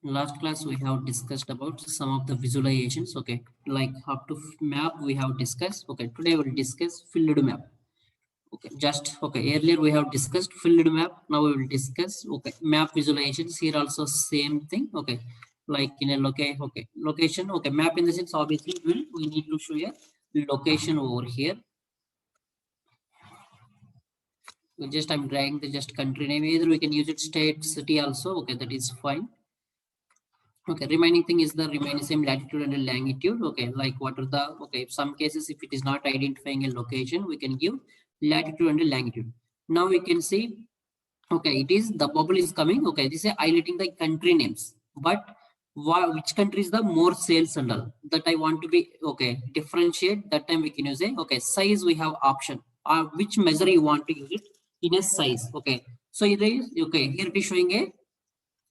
Last class we have discussed about some of the visualizations. Okay, like up to map we have discussed. Okay, today we'll discuss filled map. Okay, just okay. Earlier we have discussed filled map. Now we will discuss okay map visualizations. Here also same thing. Okay, like in a location. Okay, map in the sense obviously we need to show a location over here. Just I'm dragging the just country name. Either we can use it state, city also. Okay, that is fine. Okay, remaining thing is the remaining same latitude and longitude. Okay, like what are the okay? Some cases, if it is not identifying a location, we can give latitude and longitude. Now we can see, okay, it is the bubble is coming. Okay, this is highlighting the country names, but which country is the more sales and all that I want to be okay differentiate. That time we can use a okay size. We have option which measure you want to use it in a size. Okay, so it is okay here it is showing a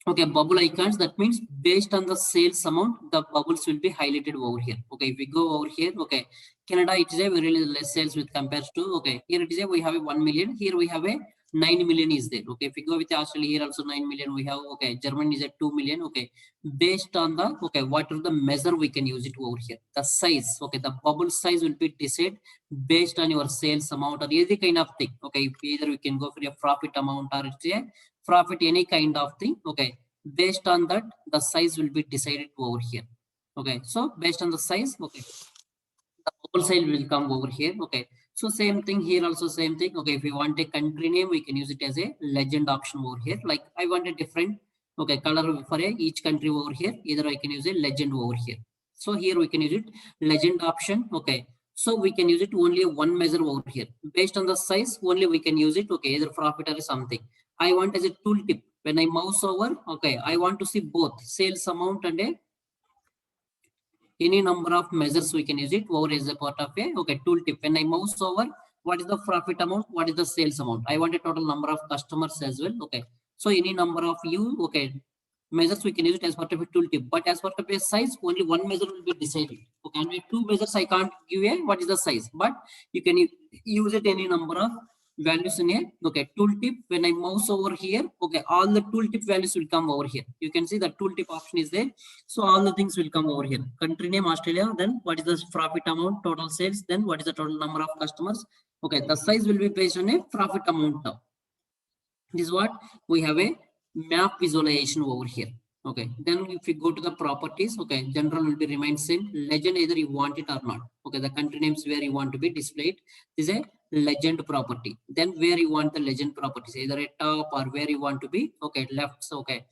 okay, bubble icons. That means based on the sales amount, the bubbles will be highlighted over here. Okay, if we go over here, okay, Canada, it is a very less sales with compared to, okay, here it is a, we have a 1 million, here we have a 9 million is there. Okay, if we go with Australia, here also 9 million we have, okay, Germany is at 2 million. Okay, based on the, okay, what are the measure we can use it over here? The size, okay, the bubble size will be decided based on your sales amount or any kind of thing. Okay, either we can go for a profit amount or it's a profit any kind of thing. Okay, based on that the size will be decided over here. Okay, so based on the size, okay, the bubble size will come over here. Okay, so same thing here also same thing. Okay, if we want a country name, we can use it as a legend option over here. Like I want a different okay color for each country over here. Either I can use a legend over here. So here we can use it legend option. Okay, so we can use it only one measure over here. Based on the size only we can use it. Okay, either profit or something. I want as a tooltip. When I mouse over, okay, I want to see both sales amount and a any number of measures we can use it over as a part of a okay tooltip. When I mouse over, what is the profit amount, what is the sales amount, I want a total number of customers as well. Okay, so any number of you okay measures we can use it as part of a tooltip, but as part of a size only one measure will be decided. Okay, and with two measures I can't give a what is the size, but you can use it any number of values in a okay tooltip. When I mouse over here, okay, all the tooltip values will come over here. You can see the tooltip option is there, so all the things will come over here. Country name Australia, then what is the profit amount, total sales, then what is the total number of customers. Okay, the size will be based on a profit amount now. This is what we have a map visualization over here. Okay, then if we go to the properties, okay, general will be remain same. Legend either you want it or not. Okay, the country names where you want to be displayed is a legend property. Then where you want the legend properties, either a top or where you want to be. Okay, left. So okay,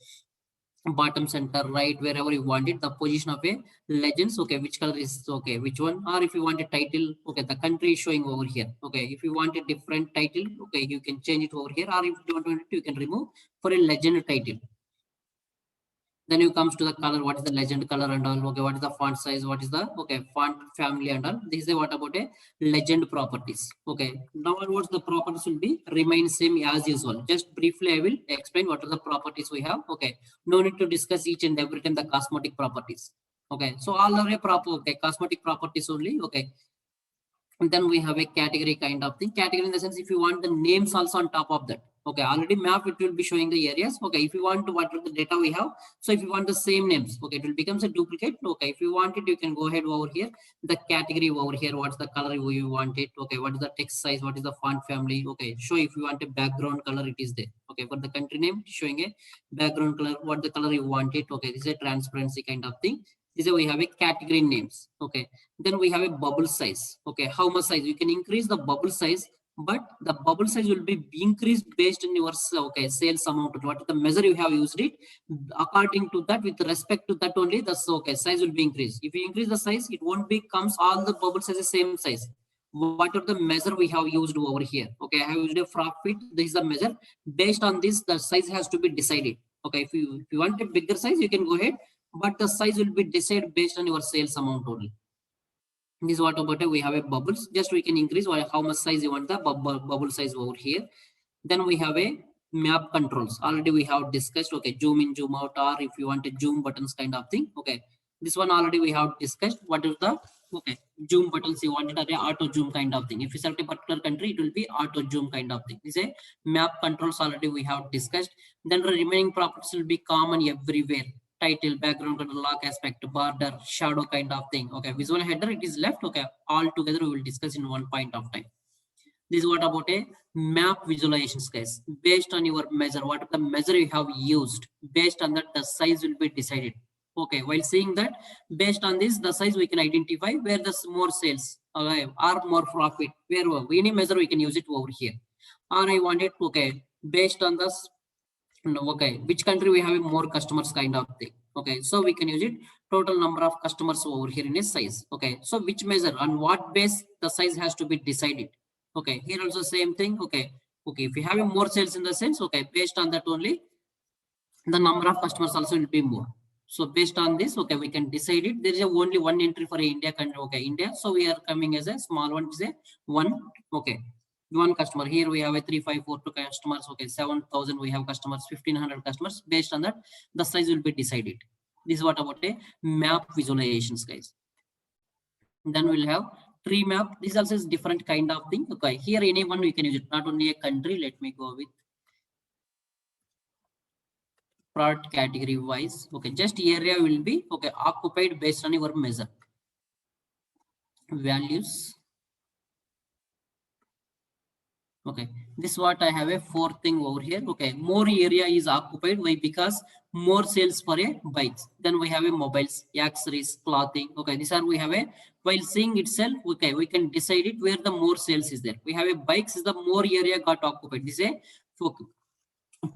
bottom, center, right, wherever you want it, the position of a legends. Okay, which color is okay, which one, or if you want a title, okay, the country is showing over here. Okay, if you want a different title, okay, you can change it over here, or if you don't want it, you can remove for a legend title. Then you comes to the color, what is the legend color and all. Okay, what is the font size, what is the okay font family and all. This is what about a legend properties. Okay, now onwards the properties will be remain same as usual. Just briefly I will explain what are the properties we have. Okay, no need to discuss each and every time the cosmetic properties. Okay, so all are a proper okay cosmetic properties only. Okay, and then we have a category kind of thing. Category in the sense, if you want the names also on top of that. Okay, already map, it will be showing the areas. Okay, if you want to what are the data we have, so if you want the same names, okay, it will becomes a duplicate. Okay, if you want it, you can go ahead over here, the category over here, what's the color you want it. Okay, what is the text size, what is the font family. Okay, show if you want a background color, it is there. Okay, for the country name, showing a background color, what the color you want it. Okay, this is a transparency kind of thing. This is we have a category names. Okay, then we have a bubble size. Okay, how much size you can increase the bubble size, but the bubble size will be increased based on your okay sales amount, what the measure you have used it. According to that, with respect to that only, the okay size will be increased. If you increase the size, it won't becomes all the bubbles as the same size. What are the measure we have used over here? Okay, I have used a profit, this is the measure. Based on this, the size has to be decided. Okay, if you want a bigger size, you can go ahead, but the size will be decided based on your sales amount only. This is what about it. We have a bubbles. Just we can increase how much size you want the bubble size over here. Then we have a map controls. Already we have discussed. Okay, zoom in, zoom out, or if you want a zoom buttons kind of thing. Okay, this one already we have discussed. What is the okay zoom buttons you want it, or a auto zoom kind of thing. If you select a particular country, it will be auto zoom kind of thing. This is a map controls already we have discussed. Then the remaining properties will be common everywhere. title, background color, lock aspect, border, shadow kind of thing. Okay, visual header, it is left. Okay, all together we will discuss in one point of time. This is what about a map visualizations, guys. Based on your measure, what are the measure you have used, based on that the size will be decided. Okay, while seeing that, based on this the size we can identify where the more sales, okay, or more profit, where any measure we can use it over here. Or I wanted, okay, based on this, okay, which country we have more customers kind of thing. Okay, so we can use it total number of customers over here in a size. Okay, so which measure on what base the size has to be decided. Okay, here also same thing. Okay, if we have more sales in the sense, okay, based on that only the number of customers also will be more. So based on this, okay, we can decide it. There is only one entry for India country. Okay, India. So we are coming as a small one, is a one. Okay, one customer. Here we have a 3542 customers. Okay, 7,000 we have customers, 1,500 customers. Based on that, the size will be decided. This is what about a map visualizations, guys. Then we'll have tree map. This also is different kind of thing. Okay, here anyone we can use it, not only a country. Let me go with product category wise. Okay, just area will be okay occupied based on your measure. Values. Okay, this is what I have a fourth thing over here. Okay, more area is occupied. Why? Because more sales for a bikes. Then we have a mobiles, accessories, clothing. Okay, these are we have a, while seeing itself, okay, we can decide it where the more sales is there. We have a bikes is the more area got occupied. This is a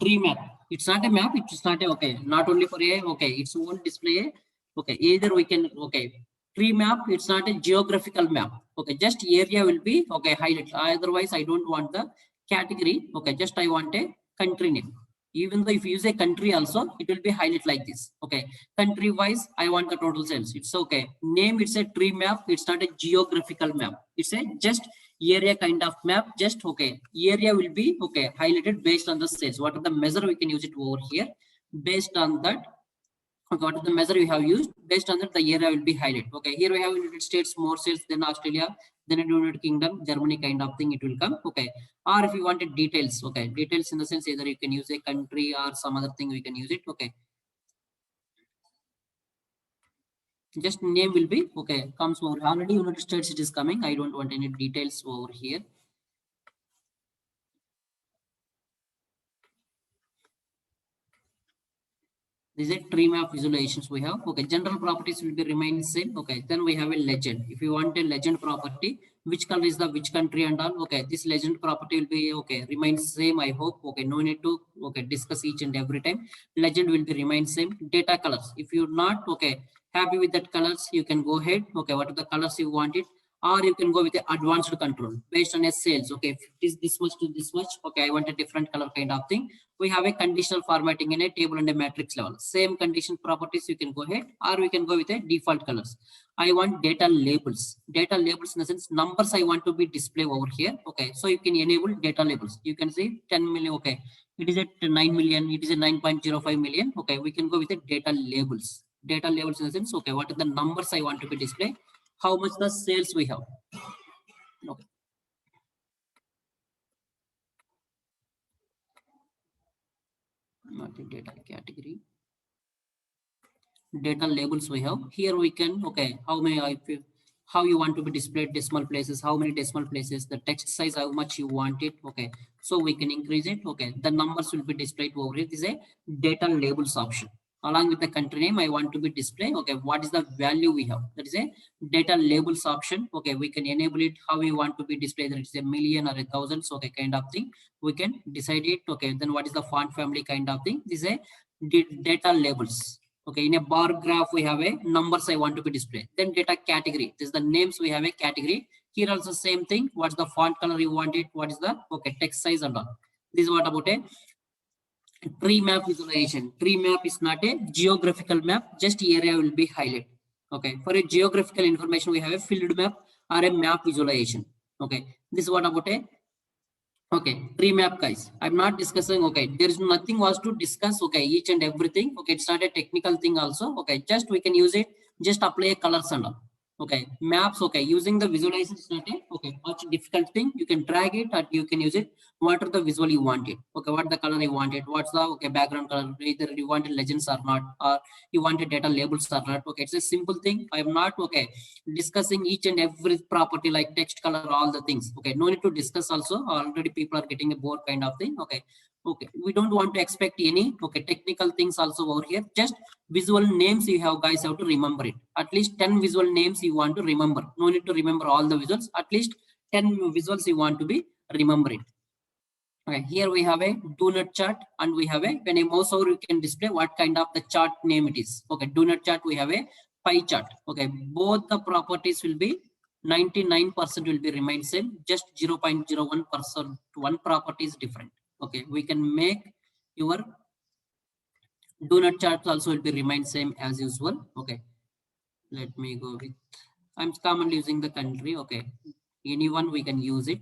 tree map. It's not a map. It's not a, okay, not only for a, okay, it's won't display. Okay, either we can, okay, tree map, it's not a geographical map. Okay, just area will be, okay, highlight. Otherwise I don't want the category. Okay, just I want a country name. Even though if you use a country also, it will be highlight like this. Okay, country wise I want the total sales. It's okay, name, it's a tree map. It's not a geographical map. It's a just area kind of map. Just okay, area will be okay highlighted based on the sales. What are the measure we can use it over here? Based on that, what is the measure we have used, based on that the area will be highlighted. Okay, here we have United States more sales, then Australia, then United Kingdom, Germany kind of thing it will come. Okay, or if you wanted details, okay, details in the sense either you can use a country or some other thing we can use it. Okay, just name will be okay, comes over. Already United States it is coming. I don't want any details over here. This is a tree map visualizations we have. Okay, general properties will be remain same. Okay, then we have a legend. If you want a legend property, which color is the which country and all. Okay, this legend property will be okay, remains same. I hope. Okay, no need to okay discuss each and every time. Legend will be remain same. Data colors. If you're not okay happy with that colors, you can go ahead. Okay, what are the colors you want it? Or you can go with the advanced control based on a sales. Okay, if it is this much to this much, okay, I want a different color kind of thing. We have a conditional formatting in a table and a matrix level. Same condition properties you can go ahead, or we can go with a default colors. I want data labels. Data labels in the sense numbers I want to be displayed over here. Okay, so you can enable data labels. You can see 10 million. Okay, it is at 9 million. It is a 9.05 million. Okay, we can go with the data labels. Data labels in the sense, okay, what are the numbers I want to be displayed? How much the sales we have. Okay. Not the data category. Data labels we have. Here we can, okay, how you want to be displayed decimal places, how many decimal places, the text size, how much you want it. Okay, so we can increase it. Okay, the numbers will be displayed over here. This is a data labels option. Along with the country name, I want to be displayed. Okay, what is the value we have? That is a data labels option. Okay, we can enable it how we want to be displayed. That it's a million or a thousand. So okay, kind of thing. We can decide it. Okay, then what is the font family kind of thing? This is a data labels. Okay, in a bar graph, we have a numbers I want to be displayed. Then data category. This is the names we have a category. Here also same thing. What's the font color you want it? What is the okay text size and all. This is what about a tree map visualization. Tree map is not a geographical map, just area will be highlighted. Okay, for a geographical information, we have a field map or a map visualization. Okay, this is what about a okay tree map, guys. I'm not discussing. Okay, there is nothing was to discuss. Okay, each and everything. Okay, it's not a technical thing also. Okay, just we can use it. Just apply a colors and all. Okay, maps, okay, using the visualization is not a much difficult thing. You can drag it and you can use it. What are the visual you want it? Okay, what the color you want it? What's the background color? Either you wanted legends or not, or you wanted data labels or not. Okay, it's a simple thing. I am not discussing each and every property like text, color, all the things. Okay, no need to discuss also. Already people are getting a bored kind of thing. Okay, we don't want to expect any technical things also over here. Just visual names you have to remember it. At least 10 visual names you want to remember. No need to remember all the visuals. At least 10 visuals you want to be remember it. Okay, here we have a donut chart, and we have when a mouse over you can display what kind of the chart name it is. Okay, donut chart, we have a pie chart. Okay, both the properties will be 99% will be remain same, just 0.01% one property is different. Okay, we can make your donut charts also will be remain same as usual. Okay, let me go with, I'm commonly using the country. Okay, anyone we can use it.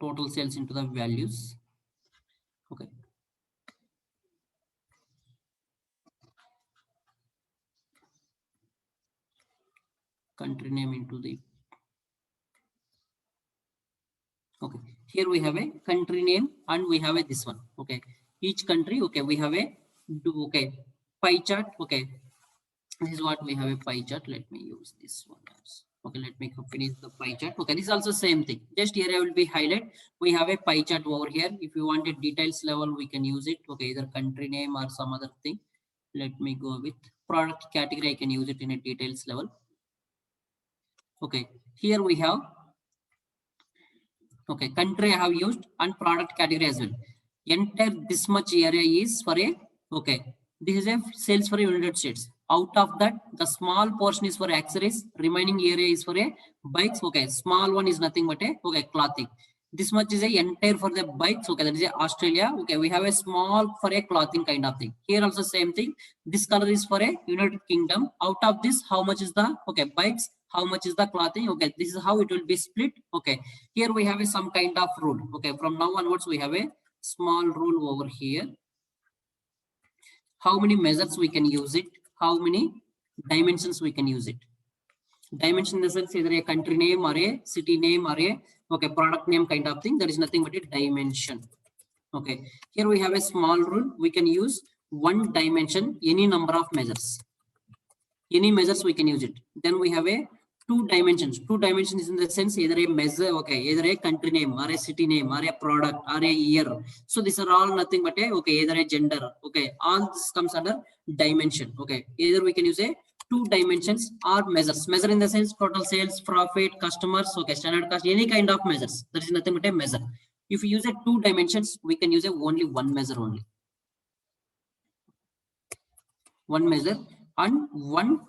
Total sales into the values. Okay, country name into the, okay, here we have a country name and we have a this one. Okay, each country, okay, we have a pie chart. Okay, this is what we have a pie chart. Let me use this one also. Okay, let me finish the pie chart. Okay, this is also same thing. Just here I will be highlight. We have a pie chart over here. If you want a details level, we can use it. Okay, either country name or some other thing. Let me go with product category. I can use it in a details level. Okay, here we have country I have used and product category as well. Entire this much area is for a this is a sales for United States. Out of that, the small portion is for accessories, remaining area is for a bikes. Okay, small one is nothing but a clothing. This much is a entire for the bikes. Okay, that is a Australia. Okay, we have a small for a clothing kind of thing. Here also same thing. This color is for a United Kingdom. Out of this, how much is the bikes? How much is the clothing? Okay, this is how it will be split. Okay, here we have a some kind of rule. Okay, from now onwards we have a small rule over here. How many measures we can use it? How many dimensions we can use it? Dimension in the sense either a country name or a city name or a product name kind of thing. That is nothing but a dimension. Okay, here we have a small rule. We can use one dimension, any number of measures. Any measures we can use it. Then we have a two dimensions. Two dimensions in the sense either a measure, either a country name or a city name or a product or a year. So these are all nothing but either a gender. Okay, all this comes under dimension. Okay, either we can use a two dimensions or measures. Measure in the sense total sales, profit, customers. Okay, standard cost, any kind of measures. That is nothing but a measure. If we use a two dimensions, we can use only one measure only. One measure and one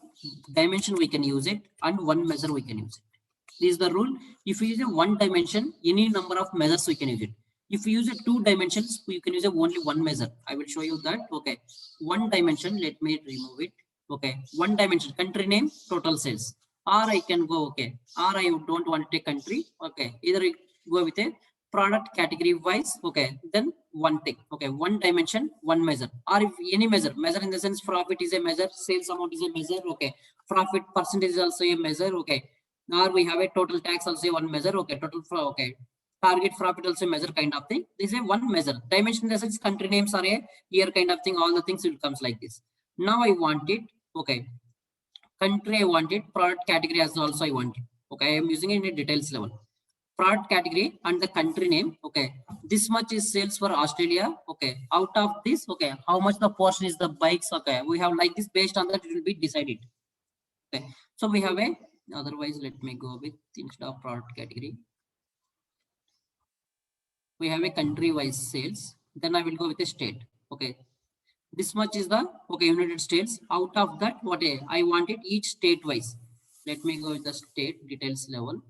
dimension we can use it, and one measure we can use it. This is the rule. If you use a one dimension, any number of measures we can use it. If you use a two dimensions, you can use only one measure. I will show you that. Okay, one dimension, let me remove it. Okay, one dimension, country name, total sales. Or I can go, or I don't want to take country. Okay, either I go with a product category wise. Okay, then one thing. Okay, one dimension, one measure. Or if any measure in the sense profit is a measure, sales amount is a measure. Okay, profit percentage is also a measure. Okay, or we have a total tax also one measure. Okay, total target profit also measure kind of thing. This is a one measure. Dimension in the sense country names are a year kind of thing. All the things will comes like this. Now I want it. Okay, country I want it. Product category as also I want it. Okay, I am using it in a details level. Product category and the country name. Okay, this much is sales for Australia. Okay, out of this, how much the portion is the bikes? Okay, we have like this, based on that it will be decided. Okay, so we have a, otherwise let me go with, instead of product category, we have a country wise sales. Then I will go with a state. Okay, this much is the United States. Out of that, I want it each state wise. Let me go with the state details level.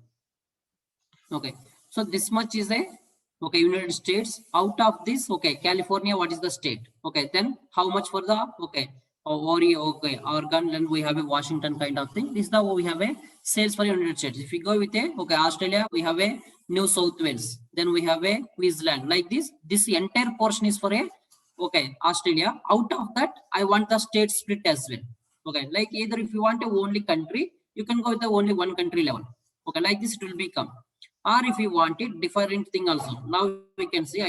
Okay, so this much is a United States. Out of this, California, what is the state? Okay, then how much for the Oregon, and we have a Washington kind of thing. This is the we have a sales for United States. If we go with a Australia, we have a New South Wales. Then we have a Queensland. Like this entire portion is for a okay, Australia. Out of that, I want the state split as well. Okay, like either if you want a only country, you can go with the only one country level. Okay, like this it will become. Or if you want it, different thing also. Now we can say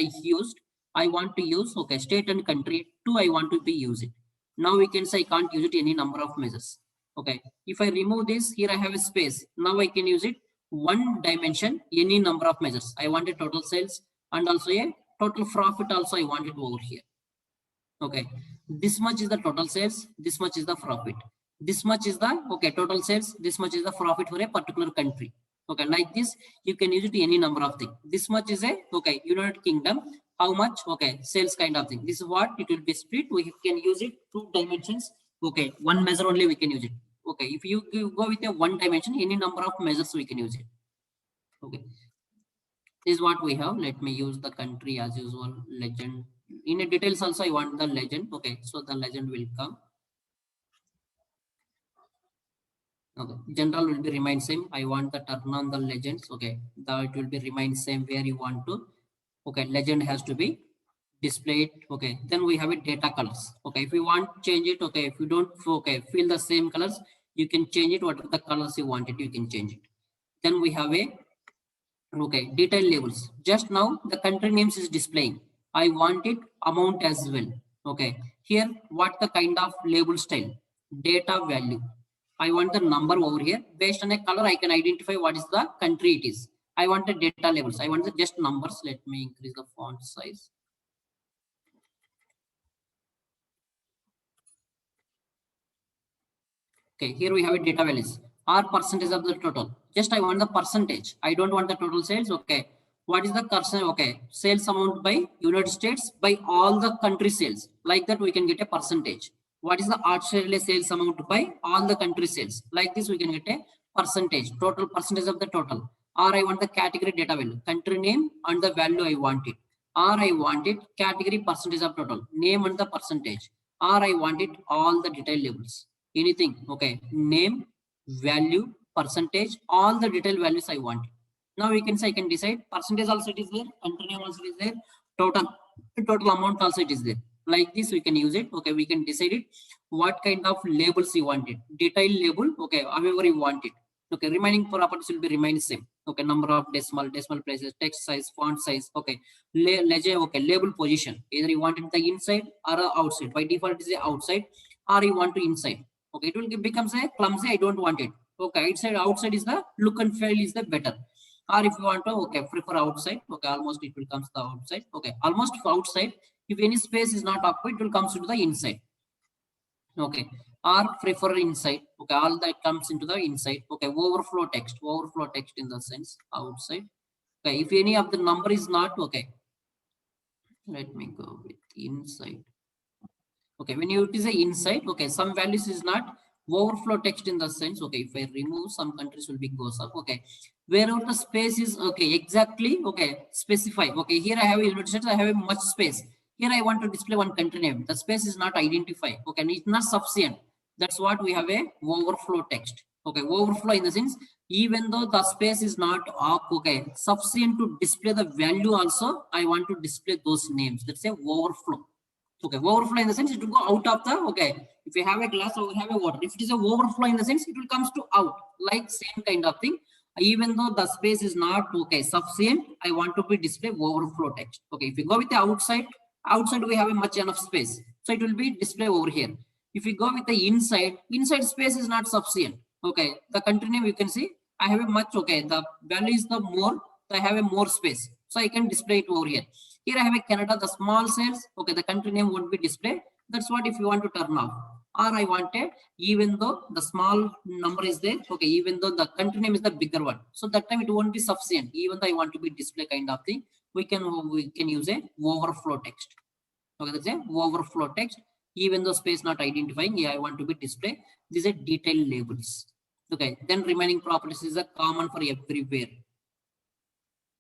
I want to use, okay, state and country. Two, I want to be using. Now we can say I can't use it any number of measures. Okay, if I remove this, here I have a space. Now I can use it one dimension, any number of measures. I want a total sales and also a total profit also I want it over here. Okay, this much is the total sales, this much is the profit. This much is the, okay, total sales, this much is the profit for a particular country. Okay, like this, you can use it any number of things. This much is a, okay, United Kingdom, how much, okay, sales kind of thing. This is what it will be split. We can use it two dimensions. Okay, one measure only we can use it. Okay, if you go with a one dimension, any number of measures we can use it. Okay, this is what we have. Let me use the country as usual, legend. In a details also, I want the legend. Okay, so the legend will come. Okay, general will be remain same. I want the turn on the legends. Okay, that it will be remain same where you want to. Okay, legend has to be displayed. Okay, then we have a data colors. Okay, if you want change it. Okay, if you don't, okay, feel the same colors, you can change it. What are the colors you want it, you can change it. Then we have a, okay, detail labels. Just now the country names is displaying. I want it amount as well. Okay, here what the kind of label style, data value. I want the number over here. Based on a color, I can identify what is the country it is. I want the data labels. I want the just numbers. Let me increase the font size. Okay, here we have a data values or percentage of the total. Just I want the percentage. I don't want the total sales. Okay, what is the percent? Okay, sales amount by United States by all the country sales. Like that, we can get a percentage. What is the Australia sales amount by all the country sales? Like this, we can get a percentage, total percentage of the total. Or I want the category data value, country name and the value I want it. Or I want it category percentage of total, name and the percentage. Or I want it all the detail labels, anything. Okay, name, value, percentage, all the detail values I want. Now we can say I can decide percentage also it is there, country name also is there, total amount also it is there. Like this we can use it. Okay, we can decide it what kind of labels you want it, detail label. Okay, however you want it. Okay, remaining properties will be remain same. Okay, number of decimal places, text size, font size. Okay, legend. Okay, label position, either you want it the inside or outside. By default it is the outside, or you want to inside. Okay, it will becomes a clumsy, I don't want it. Okay, outside is the look and feel is the better. Or if you want to, okay, prefer outside. Okay, almost it will comes to the outside. Okay, almost outside. If any space is not occupied, it will comes to the inside. Okay, or prefer inside. Okay, all that comes into the inside. Okay, overflow text in the sense outside. Okay, if any of the number is not, okay, let me go with inside. Okay, when you it is a inside, okay, some values is not overflow text in the sense. Okay, if I remove, some countries will be goes up. Okay, wherever the space is, okay, exactly, okay, specify. Okay, here I have a United States, I have a much space. Here I want to display one country name, the space is not identified. Okay, and it's not sufficient. That's what we have a overflow text. Okay, overflow in the sense, even though the space is not okay, sufficient to display the value also, I want to display those names. That's a overflow. Okay, overflow in the sense it will go out of the, okay, if you have a glass or have a water, if it is a overflow in the sense it will comes to out, like same kind of thing. Even though the space is not, okay, sufficient, I want to be display overflow text. Okay, if you go with the outside we have a much enough space, so it will be display over here. If you go with the inside space is not sufficient. Okay, the country name you can see I have a much, okay, the value is the more, so I have a more space, so I can display it over here. Here I have a Canada, the small cells. Okay, the country name won't be displayed. That's what if you want to turn off. Or I wanted, even though the small number is there, okay, even though the country name is the bigger one. So that time it won't be sufficient. Even though I want to be display kind of thing, we can use a overflow text. Okay, that's a overflow text. Even though space not identifying, yeah, I want to be display. These are detailed labels. Okay, then remaining properties is a common for everywhere.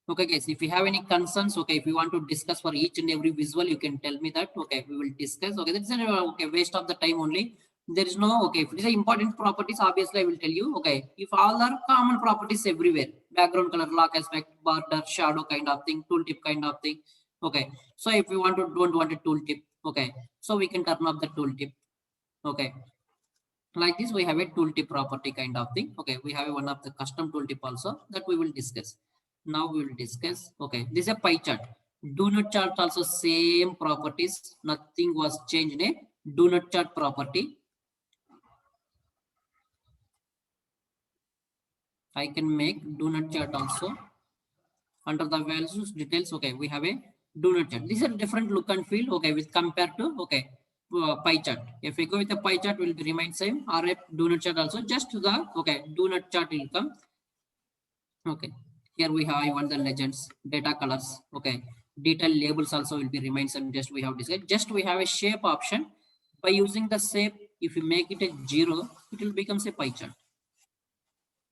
Okay, guys, if you have any concerns, okay, if you want to discuss for each and every visual, you can tell me that. Okay, we will discuss. Okay, that's a okay, waste of the time only. There is no, okay, if it is important properties, obviously I will tell you. Okay, if all are common properties everywhere, background color, lock aspect, border, shadow kind of thing, tooltip kind of thing. Okay, so if you want to don't want a tooltip, Okay, so we can turn off the tooltip. Okay, like this we have a tooltip property kind of thing. Okay, we have one of the custom tooltip also that we will discuss. Now we will discuss. Okay, this is a pie chart. Do not chart also same properties. Nothing was changed in a do not chart property. I can make do not chart also. Under the values details, okay, we have a do not chart. These are different look and feel, okay, with compared to, okay, pie chart. If we go with the pie chart, will be remain same, or a do not chart also, just the, okay, do not chart will come. Okay, here we have, I want the legends, data colors, okay, detail labels also will be remain same, just we have decided. Just we have a shape option. By using the shape, if you make it a 0, it will become a pie chart.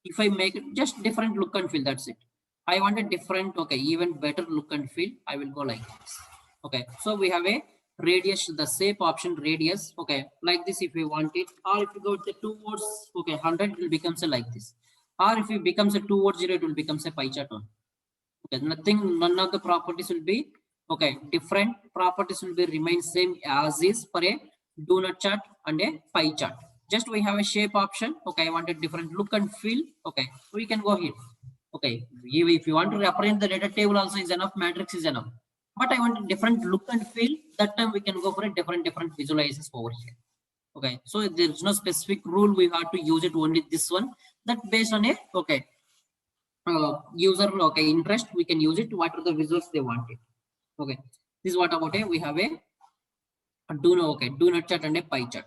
If I make it just different look and feel, that's it. I want a different, okay, even better look and feel, I will go like this. Okay, so we have a radius, the shape option radius, okay, like this if we want it, or if you go with the towards, okay, 100, it will becomes a like this, or if it becomes a towards 0, it will becomes a pie chart one. Okay, nothing, none of the properties will be, okay, different properties will be remain same as is for a do not chart and a pie chart. Just we have a shape option. Okay, I want a different look and feel. Okay, we can go here. Okay, if you want to represent the data table also is enough, matrix is enough. But I want a different look and feel. That time we can go for a different visualizations over here. Okay, so there is no specific rule we have to use it only this one. That based on a, okay, user, okay, interest, we can use it. What are the visuals they want it. Okay, this is what about a we have a do not, okay, do not chart and a pie chart.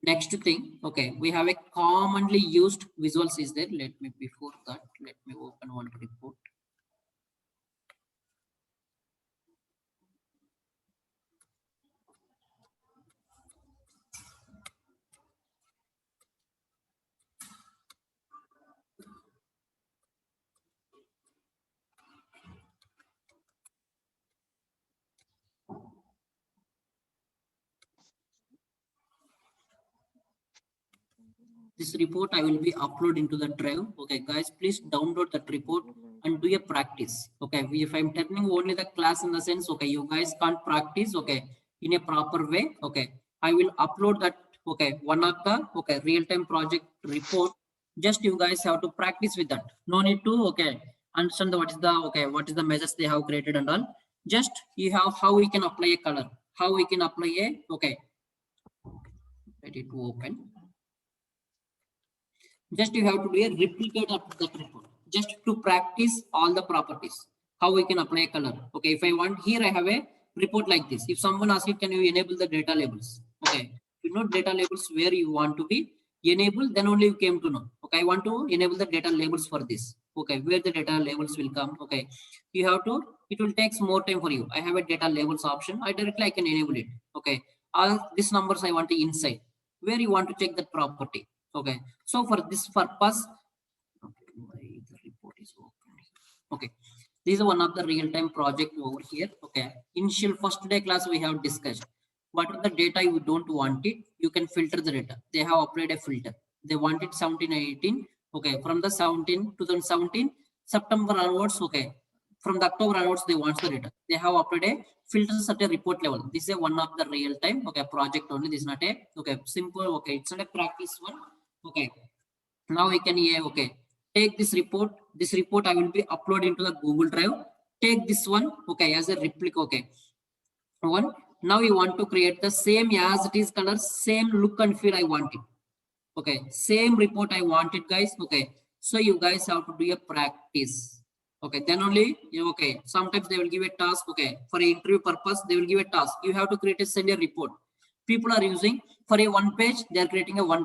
Next thing, okay, we have a commonly used visuals is there. Let me, before that, let me open one report. This report I will be upload into the drive. Okay, guys, please download that report and do a practice. Okay, if I'm turning only the class in the sense, okay, you guys can't practice, okay, in a proper way. Okay, I will upload that, okay, one of the, okay, real-time project report. Just you guys have to practice with that. No need to, okay, understand the, what is the, okay, what is the measures they have created and all. Just you have how we can apply a color, how we can apply a, okay, let it open. Just you have to do a replicate of that report, just to practice all the properties, how we can apply a color. Okay, if I want here, I have a report like this. If someone asks you, can you enable the data labels? Okay, you know data labels where you want to be enabled, then only you came to know. Okay, I want to enable the data labels for this. Okay, where the data labels will come. Okay, you have to, it will takes more time for you. I have a data labels option, I directly I can enable it. Okay, all these numbers I want to inside, where you want to check that property. Okay, so for this purpose, okay, the report is open. Okay, this is one of the real-time project over here. Okay, initial first day class we have discussed what are the data you don't want it, you can filter the data. They have applied a filter. They wanted 17 and 18. Okay, from the 2017 September onwards. Okay, from the October onwards they want the data. They have applied a filters at a report level. This is one of the real-time, okay, project only. This is not a, okay, simple, okay, it's not a practice one. Okay, now we can, yeah, okay, take this report. This report I will be upload into the Google Drive. Take this one, okay, as a replica. Okay, one, now you want to create the same as it is color, same look and feel I want it. Okay, same report I want it, guys. Okay, so you guys have to do a practice. Okay, then only, okay, sometimes they will give a task. Okay, for an interview purpose they will give a task, you have to create a send a report. People are using for a one page, they are creating a one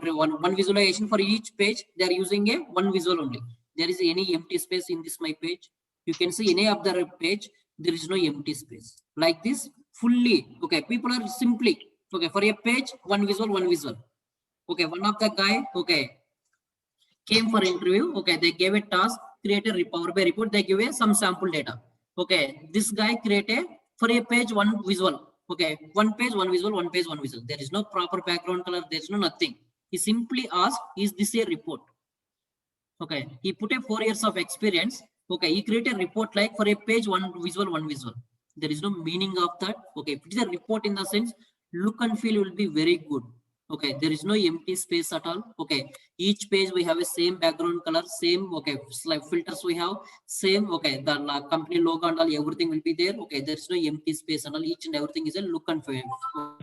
visualization. For each page they are using a one visual only. There is any empty space in this my page, you can see any of the page, there is no empty space like this fully. Okay, people are simply, okay, for a page one visual. Okay, one of the guy, okay, came for interview. Okay, they gave a task, create a Power BI report. They give a some sample data. Okay, this guy created for a page one visual. Okay, one page one visual, one page one visual. There is no proper background color. There is no nothing. He simply asked, "Is this a report?" Okay, he put a 4 years of experience. Okay, he created a report like for a page one visual, one visual. There is no meaning of that. Okay, if it is a report in the sense, look and feel will be very good. Okay, there is no empty space at all. Okay, each page we have a same background color, same, okay, slide filters we have, same, okay, the company logo and all, everything will be there. Okay, there is no empty space and all, each and everything is a look and feel.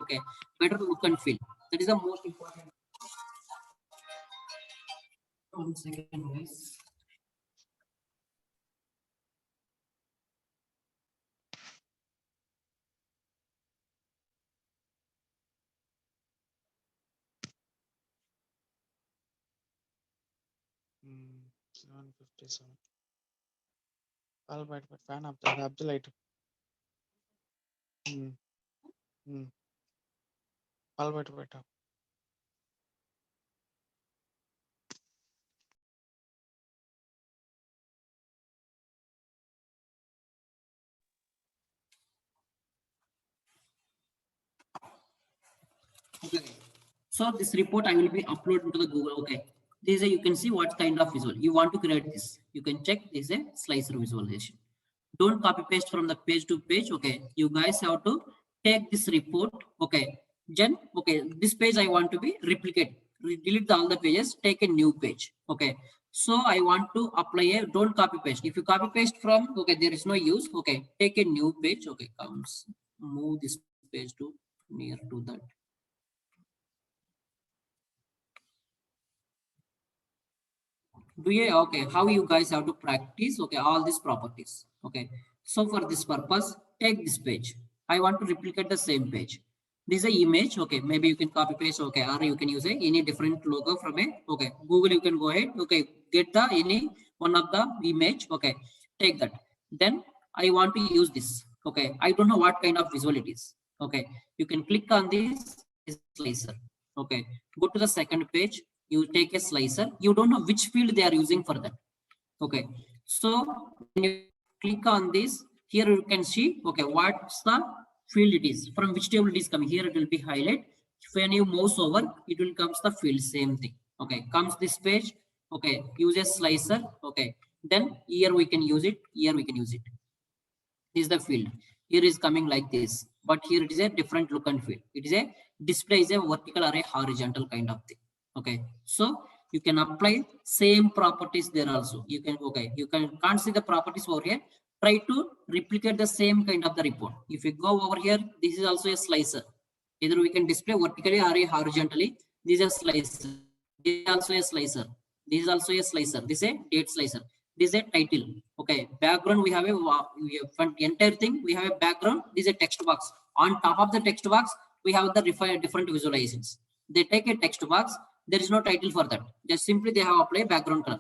Okay, better look and feel. That is the most important. 1 second, guys. Hmm, 757. All right, but fan up the light. Hmm. Hmm. All right, better. Okay. So this report I will be uploading to the Google. Okay. This is a, you can see what kind of visual you want to create this. You can check this is a slicer visualization. Don't copy paste from the page to page. Okay. You guys have to take this report. Okay. Then, okay, this page I want to be replicate. Delete all the pages, take a new page. Okay. So I want to apply a don't copy paste. If you copy paste from, okay, there is no use. Okay. Take a new page. Okay. Comes, move this page to near to that. Do you, okay, how you guys have to practice, okay, all these properties. Okay, so for this purpose, take this page. I want to replicate the same page. This is a image. Okay, maybe you can copy paste. Okay, or you can use any different logo from a, okay, Google, you can go ahead. Okay, get the any one of the image. Okay, take that. Then I want to use this. Okay, I don't know what kind of visual it is. Okay, you can click on this slicer. Okay, go to the second page. You take a slicer. You don't know which field they are using for that. Okay, so when you click on this, here you can see, okay, what's the field it is, from which table it is coming. Here it will be highlight. When you mouse over, it will comes the field, same thing. Okay, comes this page. Okay, use a slicer. Okay, then here we can use it, here we can use it. This is the field. Here is coming like this, but here it is a different look and feel. It is a display is a vertical or a horizontal kind of thing. Okay, so you can apply same properties there also. You can, okay, you can't see the properties over here. Try to replicate the same kind of the report. If you go over here, this is also a slicer. Either we can display vertically or a horizontally. This is a slicer. This is also a slicer. This is also a slicer. This is a date slicer. This is a title. Okay, background we have a, we have entire thing. We have a background. This is a text box. On top of the text box, we have the different visualizations. They take a text box. There is no title for that. Just simply they have applied background color.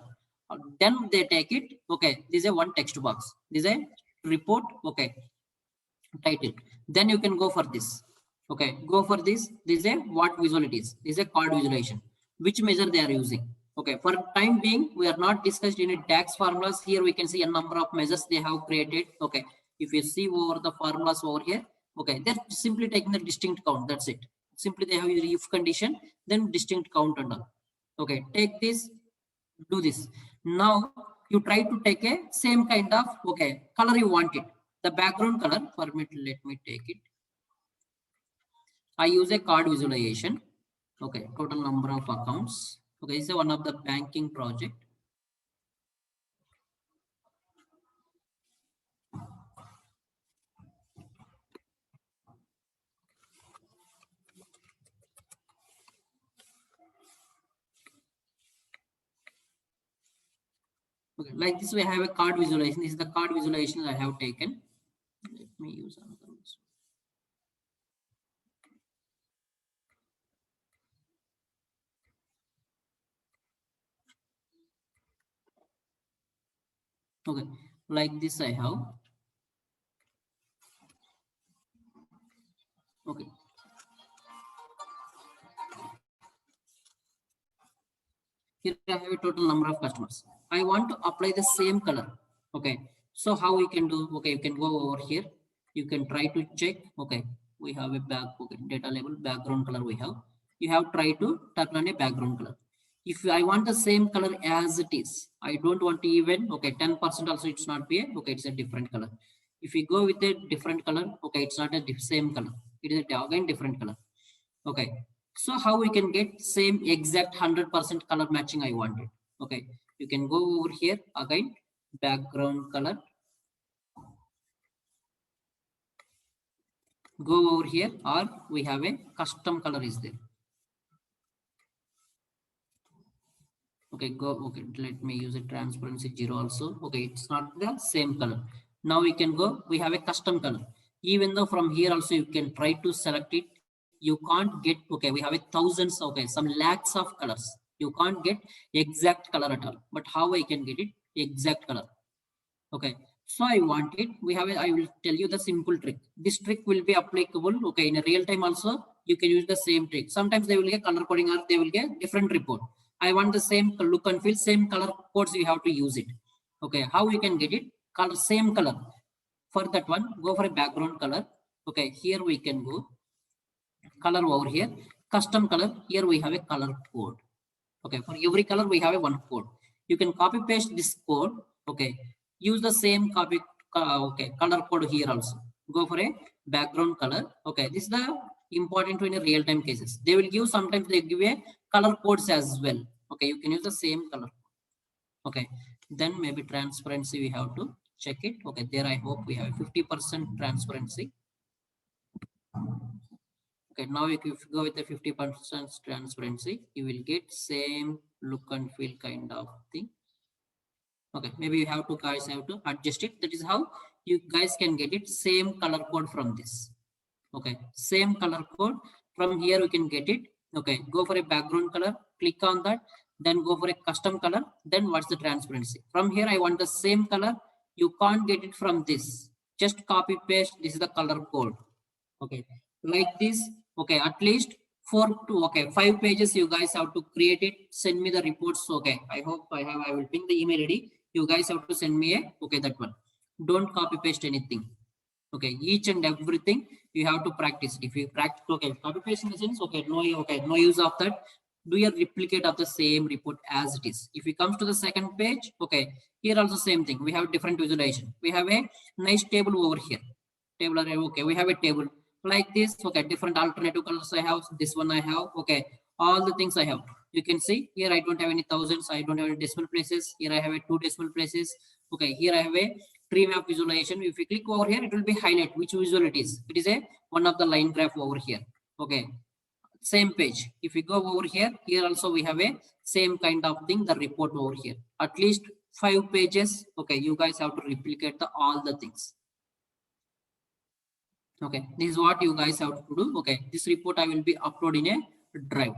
Then they take it. Okay, this is a one text box. This is a report. Okay, title. Then you can go for this. Okay, go for this. This is a what visual it is. This is a card visualization. Which measure they are using. Okay, for time being, we are not discussed any DAX formulas. Here we can see a number of measures they have created. Okay, if you see over the formulas over here, okay, they're simply taking the distinct count. That's it. Simply they have a if condition, then distinct count and all. Okay, take this, do this. Now you try to take a same kind of, okay, color you want it. The background color for me, let me take it. I use a card visualization. Okay, total number of accounts. Okay, this is one of the banking project. Okay, like this we have a card visualization. This is the card visualization I have taken. Let me use another one. Okay, like this I have. Okay. Here I have a total number of customers. I want to apply the same color. Okay. So how we can do? Okay, you can go over here. You can try to check. Okay, we have a back, okay, data label background color we have. You have tried to turn on a background color. If I want the same color as it is, I don't want to even, okay, 10% also it's not be a, okay, it's a different color. If you go with a different color, okay, it's not a same color. It is again different color. Okay. So how we can get same exact 100% color matching I wanted? Okay. You can go over here again, background color. Go over here, or we have a custom color is there. Okay, go. Okay, let me use a transparency 0 also. Okay, it's not the same color. Now we can go. We have a custom color. Even though from here also you can try to select it, you can't get. Okay, we have a thousands. Okay, some lakhs of colors. You can't get exact color at all. But how I can get it exact color? Okay, so I want it. We have. I will tell you the simple trick. This trick will be applicable. Okay, in a real time also you can use the same trick. Sometimes they will get color coding or they will get different report. I want the same look and feel, same color codes. You have to use it. Okay, how you can get it? Color, same color. For that one, go for a background color. Okay, here we can go color over here. Custom color. Here we have a color code. Okay, for every color we have a one code. You can copy paste this code. Okay, use the same copy. Okay, color code here also. Go for a background color. Okay, this is the important in a real time cases. They will give, sometimes they give a color codes as well. Okay, you can use the same color. Okay, then maybe transparency we have to check it. Okay, there I hope we have 50% transparency. Okay, now if you go with the 50% transparency, you will get same look and feel kind of thing. Okay, maybe you have to guys have to adjust it. That is how you guys can get it same color code from this. Okay, same color code from here we can get it. Okay, go for a background color, click on that, then go for a custom color, then what's the transparency? From here I want the same color. You can't get it from this. Just copy paste. This is the color code. Okay, like this. Okay, at least 5 pages you guys have to create it. Send me the reports. Okay, I hope I will ping the email ID. You guys have to send me a, okay, that one. Don't copy paste anything. Okay, each and everything you have to practice. If you practice, okay, copy paste in the sense, okay, no use of that. Do a replicate of the same report as it is. If it comes to the second page, okay, here also same thing. We have different visualization. We have a nice table over here. Table array. Okay, we have a table like this. Okay, different alternative colors I have. This one I have. Okay, all the things I have. You can see here I don't have any thousands. I don't have any decimal places. Here I have a 2 decimal places. Okay, here I have a tree map visualization. If you click over here, it will be highlight which visual it is. It is a one of the line graph over here. Okay, same page. If we go over here, here also we have a same kind of thing, the report over here. At least 5 pages. Okay, you guys have to replicate all the things. Okay, this is what you guys have to do. Okay, this report I will be uploading a drive.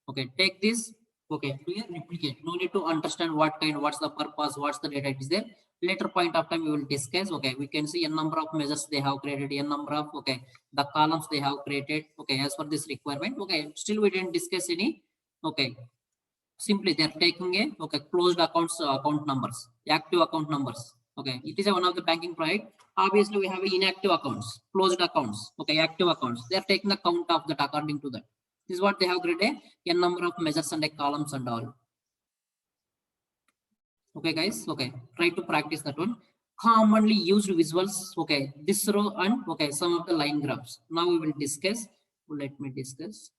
Okay, take this. Okay, do a replicate. No need to understand what kind, what's the purpose, what's the data is there. Later point of time we will discuss. Okay, we can see a number of measures they have created, a number of, okay, the columns they have created. Okay, as for this requirement. Okay, still we didn't discuss any. Okay, simply they're taking a, okay, closed accounts, account numbers, active account numbers. Okay, it is a one of the banking product. Obviously we have inactive accounts, closed accounts, okay, active accounts. They are taking the count of that according to that. This is what they have created a number of measures and a columns and all. Okay guys, okay, try to practice that one. Commonly used visuals, okay, this row and, okay, some of the line graphs. Now we will discuss. Let me discuss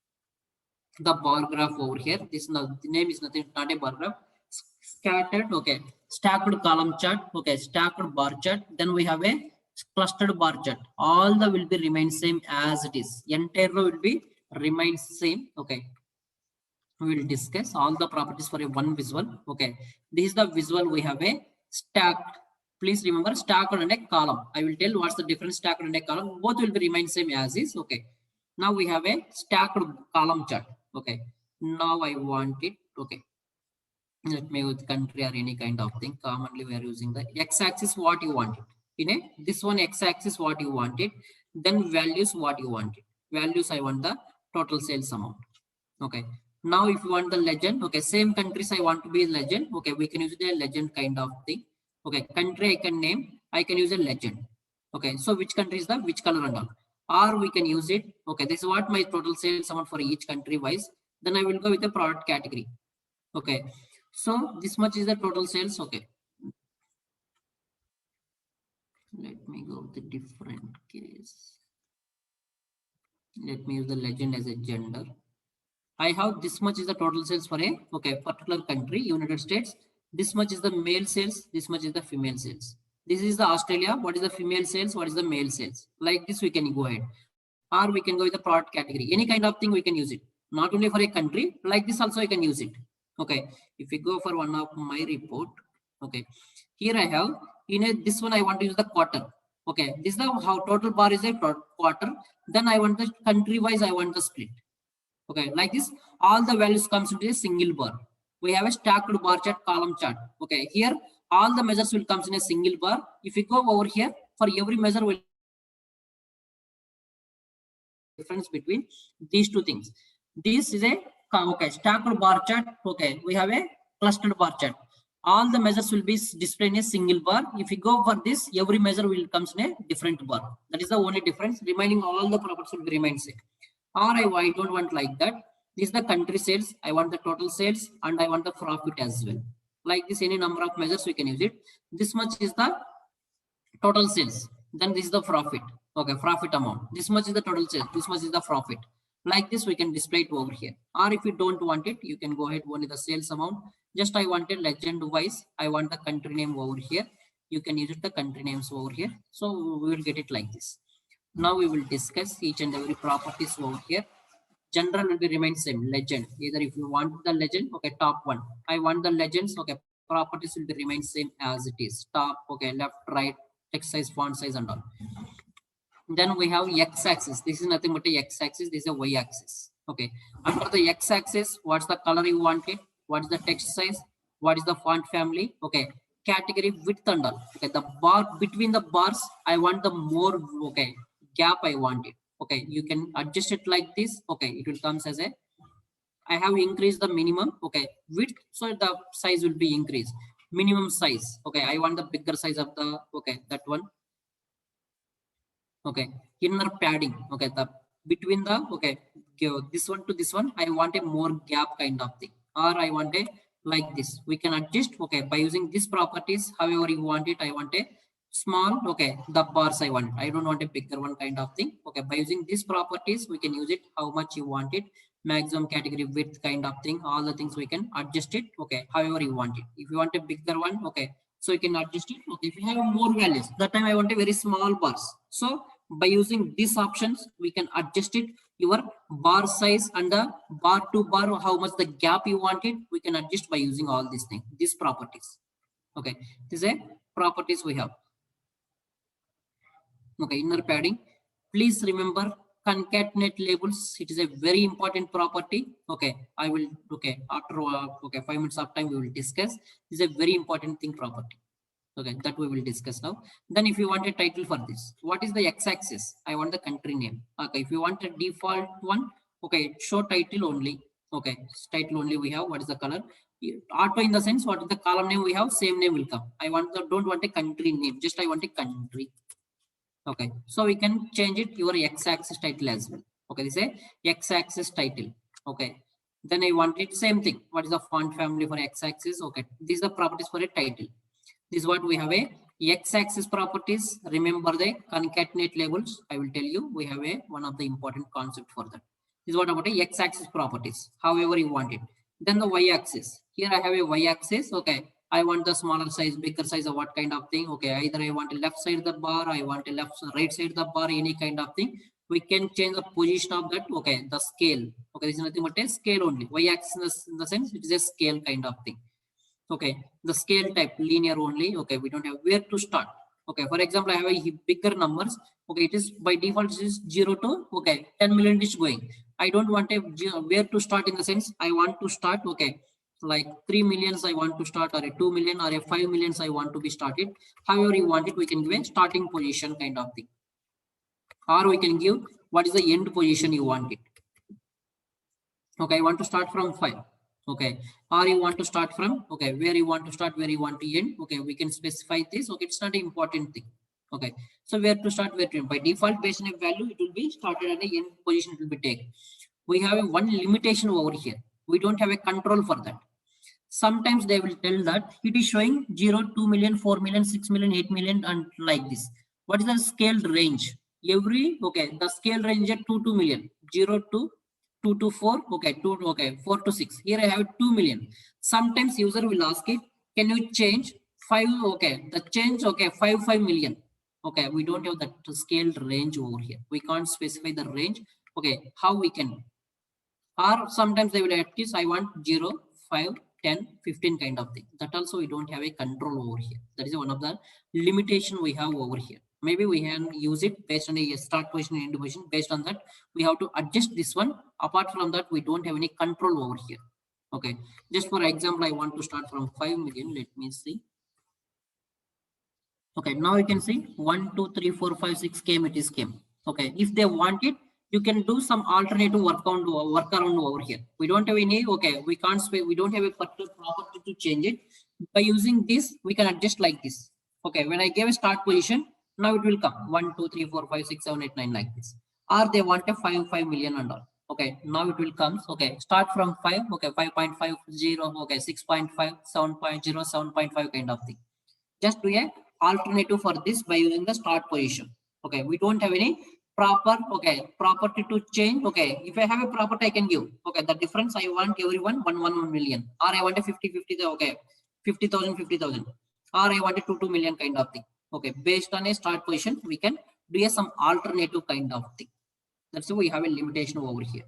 the bar graph over here. This the name is nothing, not a bar graph. Scattered, okay, stacked column chart, okay, stacked bar chart. Then we have a clustered bar chart. All the will be remain same as it is. Entire row will be remain same. Okay, we will discuss all the properties for a one visual. Okay, this is the visual. We have a stacked. Please remember stacked and a column. I will tell what's the difference stacked and a column. Both will be remain same as is. Okay, now we have a stacked column chart. Okay, now I want it. Okay, let me with country or any kind of thing. Commonly we are using the x-axis what you want it. In a this one x-axis what you want it. Then values what you want it. Values I want the total sales amount. Okay. Now if you want the legend, okay, same countries I want to be legend. Okay, we can use the legend kind of thing. Okay, country I can name. I can use a legend. Okay, so which country is the which color and all. Or we can use it. Okay, this is what my total sales amount for each country wise. Then I will go with the product category. Okay, so this much is the total sales. Okay, Let me go with a different case. Let me use the legend as a gender. I have this much is the total sales for a particular country, United States. This much is the male sales, this much is the female sales. This is the Australia. What is the female sales? What is the male sales? Like this, we can go ahead. Or we can go with the product category. Any kind of thing we can use it. Not only for a country, like this also I can use it. Okay. If we go for one of my report, okay. Here I have this one I want to use the quarter. Okay. This is the how total bar is a quarter. Then I want the country wise, I want the split. Okay, like this, all the values comes into a single bar. We have a stacked bar chart, column chart. Okay, here all the measures will comes in a single bar. If you go over here, for every measure will difference between these two things. This is a stacked bar chart. Okay, we have a clustered bar chart. All the measures will be displayed in a single bar. If you go for this, every measure will comes in a different bar. That is the only difference. Remaining all the properties will remain same. Or I don't want like that. This is the country sales. I want the total sales and I want the profit as well. Like this, any number of measures we can use it. This much is the total sales. Then this is the profit. Okay, profit amount. This much is the total sales. This much is the profit. Like this, we can display it over here. Or if you don't want it, you can go ahead only the sales amount. Just I wanted legend wise. I want the country name over here. You can use it the country names over here. So we will get it like this. Now we will discuss each and every properties over here. General will be remain same, legend. Either if you want the legend, okay, top one. I want the legends, okay, properties will be remain same as it is. Top, okay, left, right, text size, font size and all. Then we have x-axis. This is nothing but a x-axis. This is a y-axis. Okay. Under the x-axis, what's the color you wanted? What is the text size? What is the font family? Okay. Category width and all. Okay. The bar between the bars, I want the more, okay, gap I want it. Okay, you can adjust it like this. Okay, it will comes as a, I have increased the minimum, okay, width, so the size will be increased. Minimum size, okay, I want the bigger size of the, okay, that one. Okay, inner padding, okay, the between the, okay, this one to this one, I want a more gap kind of thing, or I want a like this. We can adjust, okay, by using these properties, however you want it. I want a small, okay, the bars I want. I don't want a bigger one kind of thing. Okay, by using these properties, we can use it how much you want it. Maximum category width kind of thing. All the things we can adjust it, okay, however you want it. If you want a bigger one, okay, so you can adjust it. Okay, if you have more values, that time I want a very small bars. So by using these options, we can adjust it, your bar size and the bar to bar, how much the gap you want it, we can adjust by using all these things, these properties. Okay, this is a properties we have. Okay, inner padding. Please remember concatenate labels. It is a very important property. Okay, I will, okay, after okay 5 minutes of time we will discuss. This is a very important thing property. Okay, that we will discuss now. Then if you want a title for this, what is the x-axis? I want the country name. Okay, if you want a default one, okay, show title only. Okay, title only we have. What is the color? Auto in the sense, what is the column name we have? Same name will come. I want the, don't want a country name. Just I want a country. Okay, so we can change it your x-axis title as well. Okay, this is a x-axis title. Okay, then I want it same thing. What is the font family for x-axis? Okay, these are the properties for a title. This is what we have a x-axis properties. Remember the concatenate labels. I will tell you, we have a one of the important concept for that. This is what about a x-axis properties, however you want it. Then the y-axis. Here I have a y-axis. Okay, I want the smaller size, bigger size, or what kind of thing. Okay, either I want a left side of the bar, I want a right side of the bar, any kind of thing. We can change the position of that. Okay, the scale. Okay, this is nothing but a scale only. Y-axis in the sense it is a scale kind of thing. Okay, the scale type linear only. Okay, we don't have where to start. Okay, for example, I have a bigger numbers. Okay, it is by default it is 0 to, okay, 10 million is going. I don't want a where to start in the sense I want to start, okay, like 3 millions I want to start, or a 2 million or a 5 millions I want to be started. However you want it, we can give a starting position kind of thing, or we can give what is the end position you want it. Okay, I want to start from 5. Okay, or you want to start from, okay, where you want to start, where you want to end. Okay, we can specify this. Okay, it's not an important thing. Okay, so where to start, where to end. By default, based on a value, it will be started at the end position, it will be taken. We have a one limitation over here. We don't have a control for that. Sometimes they will tell that it is showing 0, 2 million, 4 million, 6 million, 8 million, and like this. What is the scale range? Every, okay, the scale range at 2 million, 0 to 2 to 4, okay, 2, okay, 4 to 6. Here I have 2 million. Sometimes user will ask it, can you change 5, okay, the change, okay, 5 million. Okay, we don't have that scaled range over here. We can't specify the range. Okay, how we can? Or sometimes they will ask is I want 0, 5, 10, 15 kind of thing. That also we don't have a control over here. That is one of the limitation we have over here. Maybe we can use it based on a start position and end position. Based on that, we have to adjust this one. Apart from that, we don't have any control over here. Okay, just for example, I want to start from 5 million. Let me see. Okay, now you can see 1, 2, 3, 4, 5, 6 came, it is came. Okay, if they want it, you can do some alternative workaround over here. We don't have any, okay, we can't we don't have a particular property to change it. By using this, we can adjust like this. Okay, when I gave a start position, now it will come 1, 2, 3, 4, 5, 6, 7, 8, 9 like this. Or they want a 5 million and all. Okay, now it will come. Okay, start from 5, okay, 5.50, okay, 6.5, 7.0, 7.5 kind of thing. Just do a alternative for this by using the start position. Okay, we don't have any proper, okay, property to change. Okay, if I have a property, I can give. Okay, the difference I want everyone 1 million, or I want a 50, okay, 50,000, 50,000, or I want a 2 million kind of thing. Okay, based on a start position, we can do a some alternative kind of thing. That's why we have a limitation over here.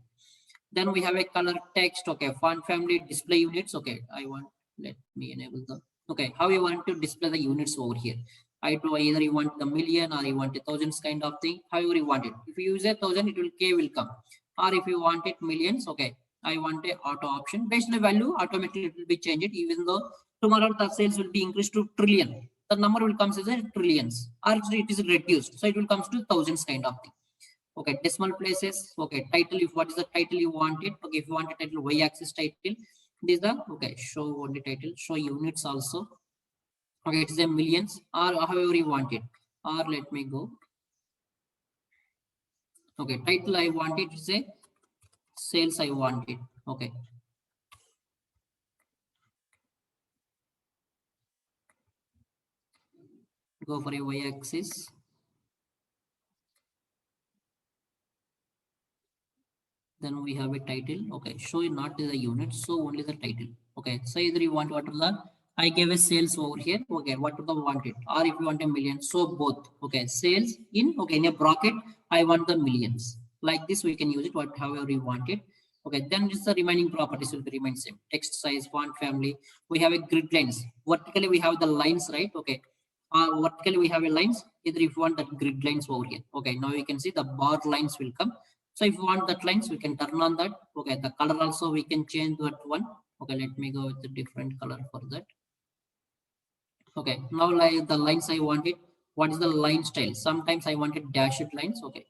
Then we have a color text. Okay, font family, display units. Okay, I want, let me enable the, okay, how you want to display the units over here. I do either you want the million or you want a thousands kind of thing, however you want it. If you use a 1,000, it will K will come. Or if you want it millions, okay, I want a auto option. Based on the value, automatically it will be changed. Even though tomorrow the sales will be increased to trillion, the number will come as a trillions, or it is reduced, so it will come to thousands kind of thing. Okay, decimal places. Okay, title, if what is the title you want it. Okay, if you want a title, y-axis title, this is the, okay, show only title, show units also. Okay, it is a millions, or however you want it. Or let me go. Okay, title I want it to say sales, I want it. Okay, go for a y-axis. Then we have a title. Okay, show not the unit, so only the title. Okay, so either you want what are the, I gave a sales over here. Okay, what are the wanted, or if you want a million, so both. Okay, sales in, okay, in a bracket, I want the millions. Like this, we can use it what however you want it. Okay, then just the remaining properties will be remain same. Text size, font family. We have a grid lines. Vertically, we have the lines, right? Okay. Vertically, we have a lines. Either if you want that grid lines over here. Okay, now you can see the bar lines will come. So if you want that lines, we can turn on that. Okay, the color also we can change that one. Okay, let me go with a different color for that. Okay, now like the lines I want it. What is the line style? Sometimes I wanted dashed lines. Okay,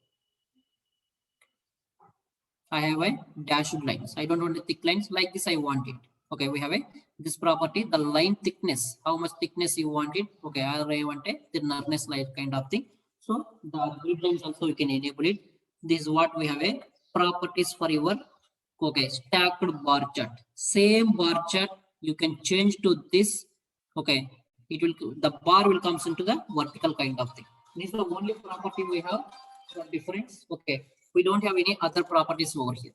I have a dashed lines. I don't want the thick lines like this. I want it. Okay, we have a this property, the line thickness. How much thickness you want it? Okay, I want a thinness like kind of thing. So the grid lines also you can enable it. This is what we have a properties for your, okay, stacked bar chart. Same bar chart you can change to this. Okay, it will, the bar will comes into the vertical kind of thing. This is the only property we have for difference. Okay, we don't have any other properties over here.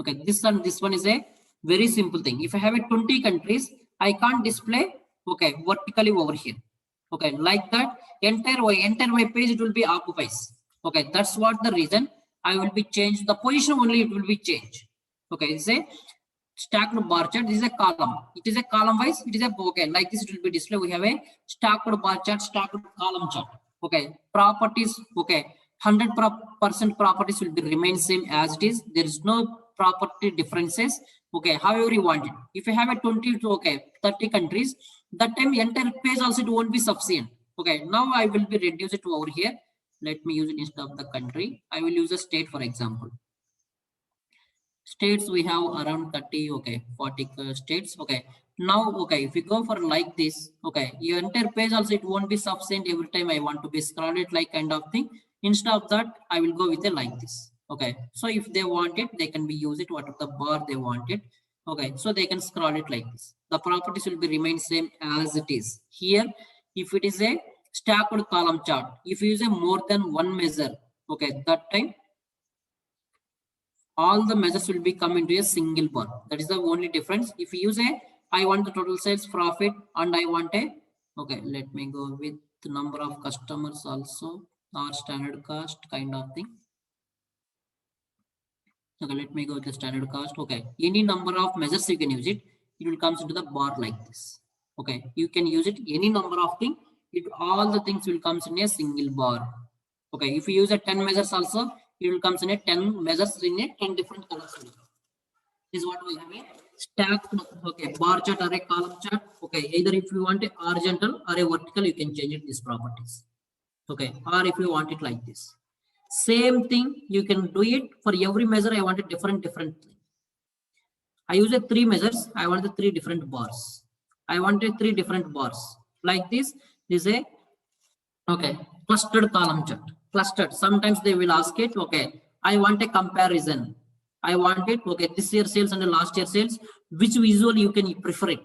Okay, this one is a very simple thing. If I have a 20 countries, I can't display, okay, vertically over here. Okay, like that entire web page it will be occupies. Okay, that's what the reason I will be changed the position only, it will be changed. Okay, it's a stacked bar chart. This is a column. It is a column wise. It is a, okay, like this it will be displayed. We have a stacked bar chart, stacked column chart. Okay, properties. Okay, 100% properties will be remain same as it is. There is no property differences. Okay, however you want it. If you have a 20 to, okay, 30 countries, that time entire page also it won't be sufficient. Okay, now I will be reduce it to over here. Let me use it instead of the country. I will use a state for example. States we have around 30, okay, 40 states. Okay, now, okay, if you go for like this, okay, your entire page also it won't be sufficient every time I want to be scroll it like kind of thing. Instead of that, I will go with a like this. Okay, so if they want it, they can be use it whatever the bar they want it. Okay, so they can scroll it like this. The properties will be remain same as it is here. If it is a stacked column chart. If you use a more than one measure, okay, that time all the measures will be come into a single bar. That is the only difference. If you use a, I want the total sales profit and I want a, okay, let me go with the number of customers also, or standard cost kind of thing. Okay, let me go with the standard cost. Okay, any number of measures you can use it. It will comes into the bar like this. Okay, you can use it any number of things. It all the things will comes in a single bar. Okay, if you use a 10 measures also, it will comes in a 10 measures in a 10 different colors. This is what we have a stacked, okay, bar chart or a column chart. Okay, either if you want a horizontal or a vertical, you can change it these properties. Okay, or if you want it like this. Same thing, you can do it for every measure. I want a different thing. I use a 3 measures. I want the 3 different bars. I want a 3 different bars like this. This is a, okay, clustered column chart. Clustered. Sometimes they will ask it. Okay, I want a comparison. I want it. Okay, this year sales and the last year sales. Which visual you can prefer it?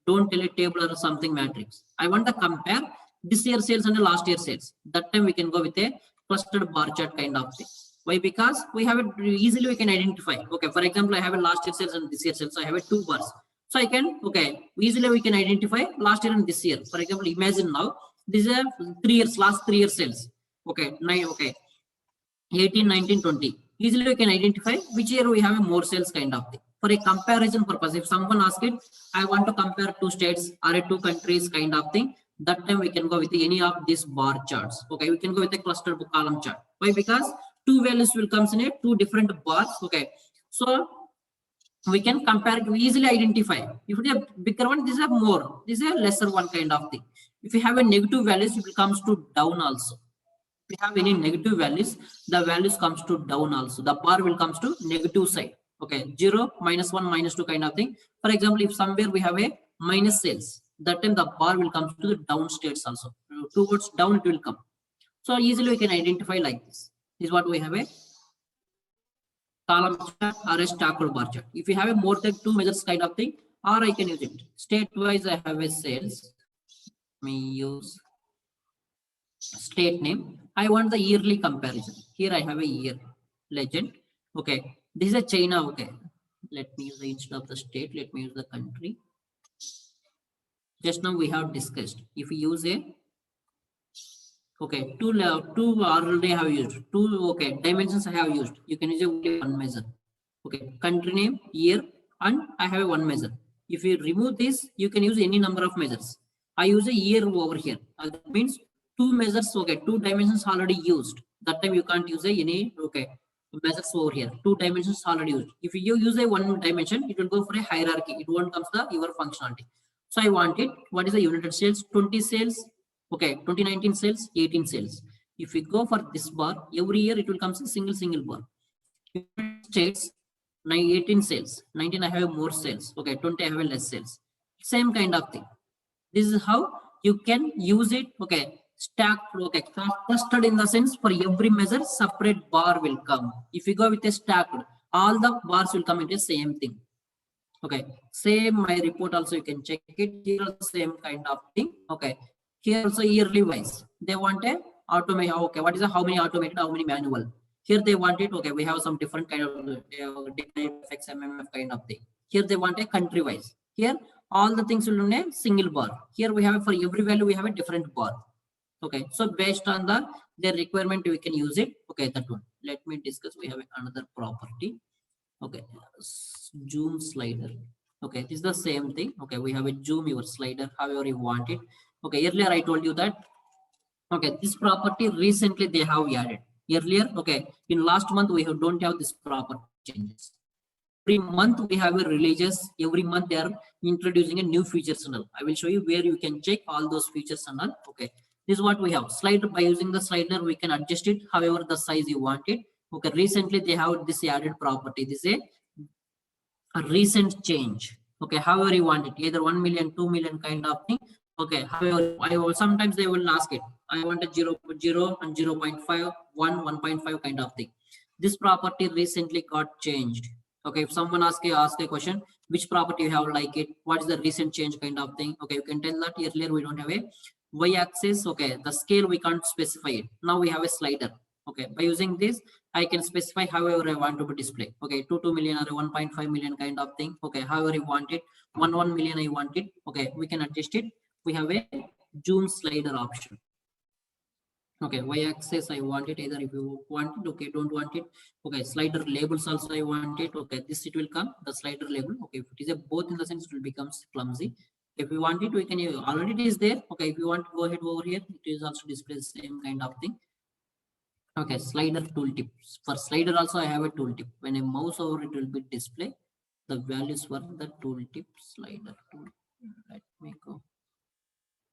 Don't tell it table or something matrix. I want to compare this year sales and the last year sales. That time we can go with a clustered bar chart kind of thing. Why? Because we have it easily, we can identify. Okay, for example, I have a last year sales and this year sales. So I have a 2 bars. So I can, okay, easily we can identify last year and this year. For example, imagine now this is a 3 years, last 3 year sales. Okay, 9, okay, 18, 19, 20. Easily we can identify which year we have a more sales kind of thing. For a comparison purpose, if someone asks it, I want to compare 2 states or 2 countries kind of thing, that time we can go with any of these bar charts. Okay, we can go with a cluster column chart. Why? Because 2 values will come in a 2 different bars. Okay, so we can compare to easily identify. If it is a bigger one, this is a more, this is a lesser one kind of thing. If you have a negative values, it comes to down also. If you have any negative values, the values comes to down also. The bar will comes to negative side. Okay, 0, -1, -2 kind of thing. For example, if somewhere we have a minus sales, that time the bar will come to the down states also. Towards down it will come. So easily we can identify like this. This is what we have a column chart or a stacked bar chart. If you have a more than 2 measures kind of thing, or I can use it. State wise, I have a sales. Let me use state name. I want the yearly comparison. Here I have a year legend. Okay, this is a China. Okay, let me use the instead of the state, let me use the country. Just now we have discussed. If we use a, okay, two already have used, 2, okay, dimensions I have used. You can use only one measure. Okay, country name, year, and I have a one measure. If you remove this, you can use any number of measures. I use a year over here. That means 2 measures, okay, 2 dimensions already used. That time you can't use any, okay, measures over here. 2 dimensions already used. If you use a 1 dimension, it will go for a hierarchy. It won't come to your functionality. So I want it. What is the United States? 20 sales. Okay, 2019 sales, 18 sales. If we go for this bar, every year it will come to single bar. United States, 18 sales. 19 I have more sales. Okay, 20 I have less sales. Same kind of thing. This is how you can use it. Okay, stacked, okay, clustered in the sense for every measure, separate bar will come. If you go with a stacked, all the bars will come into the same thing. Okay, same my report also you can check it. Here also same kind of thing. Okay, here also yearly wise. They want a automate. Okay, what is the how many automated, how many manual? Here they want it. Okay, we have some different kind of XMMF kind of thing. Here they want a country wise. Here all the things will be in a single bar. Here we have for every value we have a different bar. Okay, so based on their requirement we can use it. Okay, that one. Let me discuss. We have another property. Okay, zoom slider. Okay, this is the same thing. Okay, we have a zoom your slider however you want it. Okay, earlier I told you that. Okay, this property recently they have added. Earlier, okay, in last month we don't have this property changes. Every month we have a releases. Every month they are introducing a new features and all. I will show you where you can check all those features and all. Okay, this is what we have. Slider, by using the slider we can adjust it however the size you want it. Okay, recently they have this added property. This is a recent change. Okay, however you want it, either 1 million, 2 million kind of thing. Okay, however, sometimes they will ask it. I want a 0.0 and 0.5, 1.5 kind of thing. This property recently got changed. Okay, if someone ask a question, which property you have like it, what is the recent change kind of thing? Okay, you can tell that earlier we don't have a y-axis, okay, the scale we can't specify it. Now we have a slider. Okay, by using this, I can specify however I want to be displayed. Okay, 2 million or 1.5 million kind of thing. Okay, however you want it, 1 million I want it. Okay, we can adjust it. We have a zoom slider option. Okay, y-axis I want it, either if you want it, okay, don't want it. Okay, slider labels also I want it. Okay, this it will come, the slider label. Okay, if it is a both in the sense, it will become clumsy. If we want it, we can use, already it is there. Okay, if you want to go ahead over here, it is also displays same kind of thing. Okay, slider tooltip. For slider also I have a tooltip. When I mouse over, it will be display the values for the tooltip slider tool. Let me go.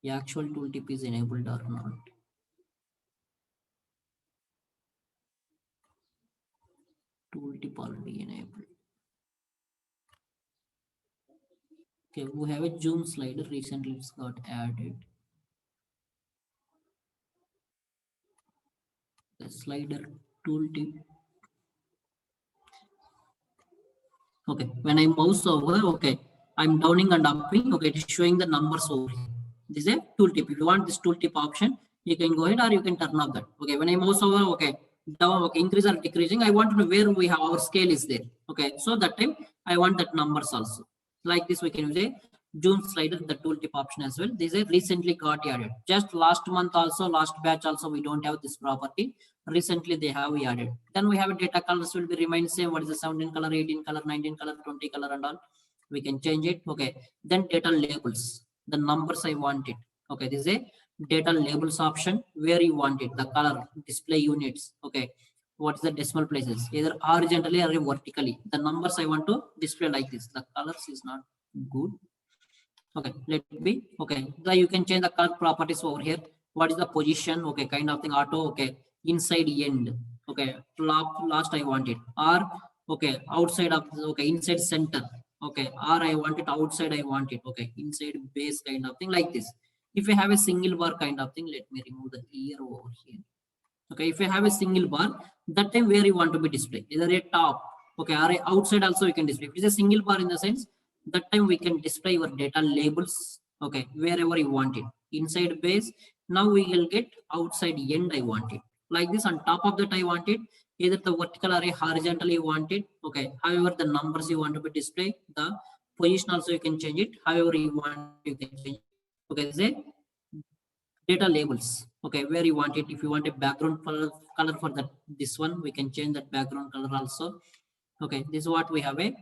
The actual tooltip is enabled or not. Tooltip already enabled. Okay, we have a zoom slider. Recently it's got added. The slider tooltip. Okay, when I mouse over, okay, I'm downing and upping. Okay, it is showing the numbers over here. This is a tooltip. If you want this tooltip option, you can go ahead or you can turn off that. Okay, when I mouse over, okay, down, okay, increase or decreasing. I want to know where we have our scale is there. Okay, so that time I want that numbers also. Like this, we can use a zoom slider, the tooltip option as well. This is recently got added. Just last month also, last batch also, we don't have this property. Recently they have added. Then we have data colors will be remain same. What is the 17 color, 18 color, 19 color, 20 color and all. We can change it. Okay. Then data labels, the numbers I want it. Okay. This is a data labels option where you want it, the color, display units. Okay. What is the decimal places, either horizontally or vertically. The numbers I want to display like this. The colors is not good. Okay, let it be. Okay, so you can change the color properties over here. What is the position? Okay, kind of thing. Auto. Okay, inside end. Okay, last I want it. Or okay, outside of, okay, inside center. Okay, or I want it outside. I want it. Okay, inside base kind of thing like this. If you have a single bar kind of thing, let me remove the ear over here. Okay, if you have a single bar, that time where you want to be displayed, either a top, okay, or a outside also you can display. If it's a single bar in the sense, that time we can display your data labels, okay, wherever you want it. Inside base, now we will get outside end I want it. Like this, on top of that I want it, either the vertical or a horizontal you want it, okay, however the numbers you want to be displayed, the position also you can change it, however you want, you can change it. Okay, say data labels, okay, where you want it. If you want a background color for that, this one we can change that background color also. Okay, this is what we have a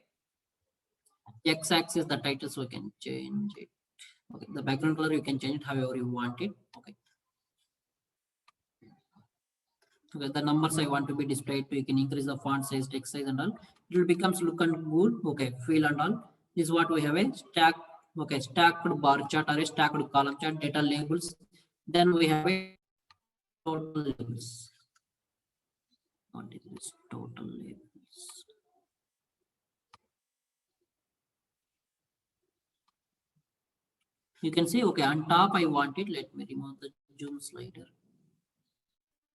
x-axis, the titles we can change it. Okay, the background color you can change it however you want it. Okay, okay, the numbers I want to be displayed, you can increase the font size, text size and all. It will becomes look and good. Okay, feel and all. This is what we have a stack. Okay, stacked bar chart or a stacked column chart, data labels. Then we have a total labels. What is this total labels? You can see, okay, on top I want it. Let me remove the zoom slider.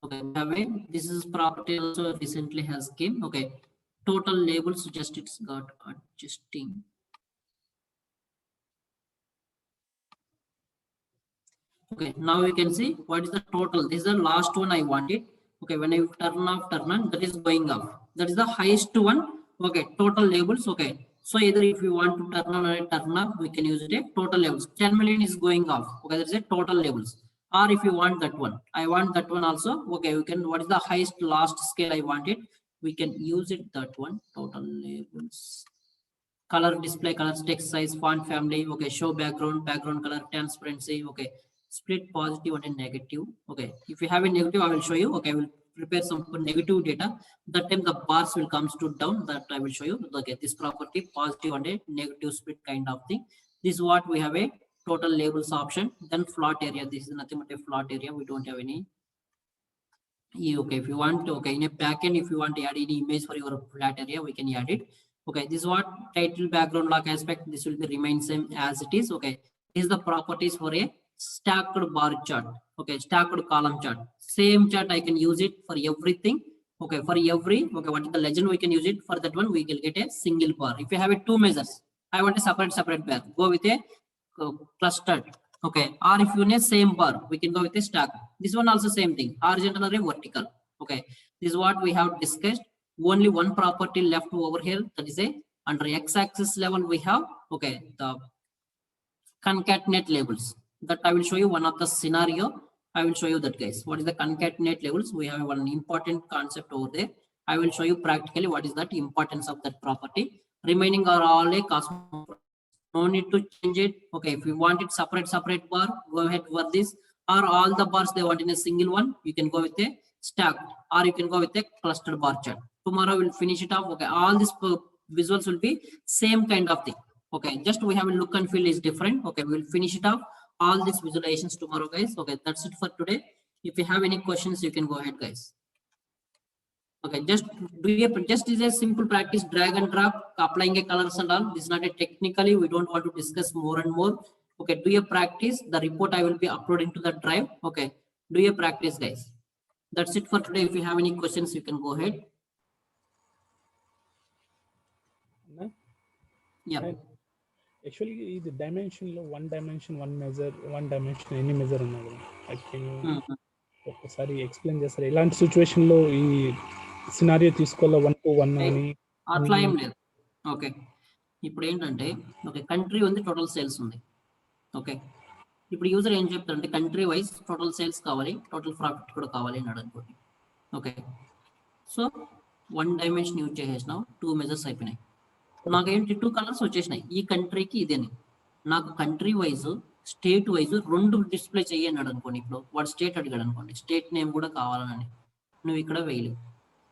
Okay, this is property also recently has came. Okay, total labels, just it's got adjusting. Okay, now you can see what is the total. This is the last one I wanted. Okay, when I turn off, turn on, that is going up. That is the highest one. Okay, total labels. Okay, so either if you want to turn on or turn off, we can use it a total labels. 10 million is going off. Okay, that is a total labels. Or if you want that one, I want that one also. Okay, we can, what is the highest last scale I want it? We can use it, that one, total labels. Color display, colors, text size, font family. Okay, show background, background color, transparency. Okay, split positive and a negative. Okay, if you have a negative, I will show you. Okay, I will prepare some negative data. That time the bars will comes to down. That I will show you. Okay, this property positive and a negative split kind of thing. This is what we have a total labels option. Then float area. This is nothing but a float area. We don't have any. Okay, if you want, okay, in a backend, if you want to add any image for your flat area, we can add it. Okay, this is what title, background, lock aspect. This will be remain same as it is. Okay, this is the properties for a stacked bar chart. Okay, stacked column chart. Same chart I can use it for everything. Okay, for every, okay, what is the legend we can use it for that one, we will get a single bar. If you have a two measures, I want a separate bar. Go with a clustered. Okay, or if you need same bar, we can go with a stack. This one also same thing, horizontal or a vertical. Okay, this is what we have discussed. Only one property left over here, that is a under x-axis level we have, okay, the concatenate labels. That I will show you one of the scenario. I will show you that, guys. What is the concatenate labels? We have one important concept over there. I will show you practically what is that importance of that property. Remaining are all a cosmos. No need to change it. Okay, if you want it separate bar, go ahead for this. Or all the bars they want in a single one, you can go with a stacked, or you can go with a clustered bar chart. Tomorrow we'll finish it off. Okay, all these visuals will be same kind of thing. Okay, just we have a look and feel is different. Okay, we'll finish it off all these visualizations tomorrow, guys. Okay, that's it for today. If you have any questions, you can go ahead, guys. Okay, just is a simple practice, drag and drop, applying a colors and all. This is not a technically, we don't want to discuss more and more. Okay, do your practice. The report I will be uploading to the drive. Okay, do your practice, guys. That's it for today. If you have any questions, you can go ahead. Yeah. Actually, the dimension లో one dimension one measure, one dimension any measure ఉన్నది. ఒకసారి explain చేస్తారు ఎలాంటి situation లో ఈ scenario తీసుకోవాలా 1 to 1 అని అట్లా ఏం లేదు. ఓకే, ఇప్పుడు ఏంటంటే ఓకే కంట్రీ ఉంది, టోటల్ సేల్స్ ఉంది. ఓకే, ఇప్పుడు యూజర్ ఏం చెప్తారంటే కంట్రీ వైజ్ టోటల్ సేల్స్ కావాలి, టోటల్ ప్రాఫిట్ కూడా కావాలి అని అనుకోండి. ఓకే, సో 1 డైమెన్షన్ యూజ్ చేసేసినాం, 2 మెజర్స్ అయిపోయినాయి. నాకేంటి 2 కలర్స్ వచ్చేసినాయి. ఈ కంట్రీకి ఇదేని నాకు country wise state wise 2 display చేయన్నాడు అనుకోండి. ఇప్పుడు వాడు స్టేట్ అడిగాడు అనుకోండి, స్టేట్ నేమ్ కూడా కావాలని నువ్వు ఇక్కడ వేయలేవు.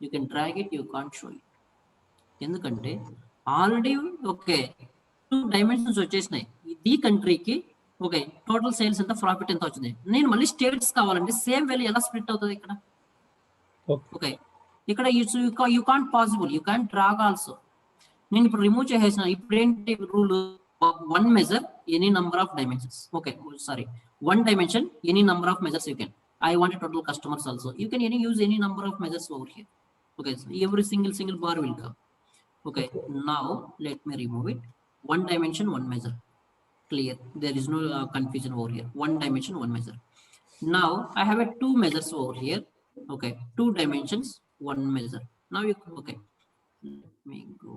You can drag it, you can't show it. ఎందుకంటే ఆల్రెడీ ఓకే 2 డైమెన్షన్స్ వచ్చేసినాయి. ఈ కంట్రీకి ఓకే టోటల్ సేల్స్ ఎంత, ప్రాఫిట్ ఎంత వచ్చింది. నేను మళ్ళీ స్టేట్స్ కావాలంటే సేమ్ వాల్యూ ఎలా స్ప్లిట్ అవుతుంది ఇక్కడ? ఓకే, ఇక్కడ you can't possible, you can't drag also. నేను ఇప్పుడు రిమూవ్ చేసేసిన. ఇప్పుడు ఏంటి rule? 1 measure any number of dimensions. Okay, sorry, 1 dimension any number of measures you can. I want a total customers also. You can use any number of measures over here. Okay, so every single bar will come. Okay, now let me remove it. 1 dimension 1 measure. Clear, there is no confusion over here. 1 dimension 1 measure. Now I have a 2 measures over here. Okay, 2 dimensions 1 measure. Now you okay, let me go.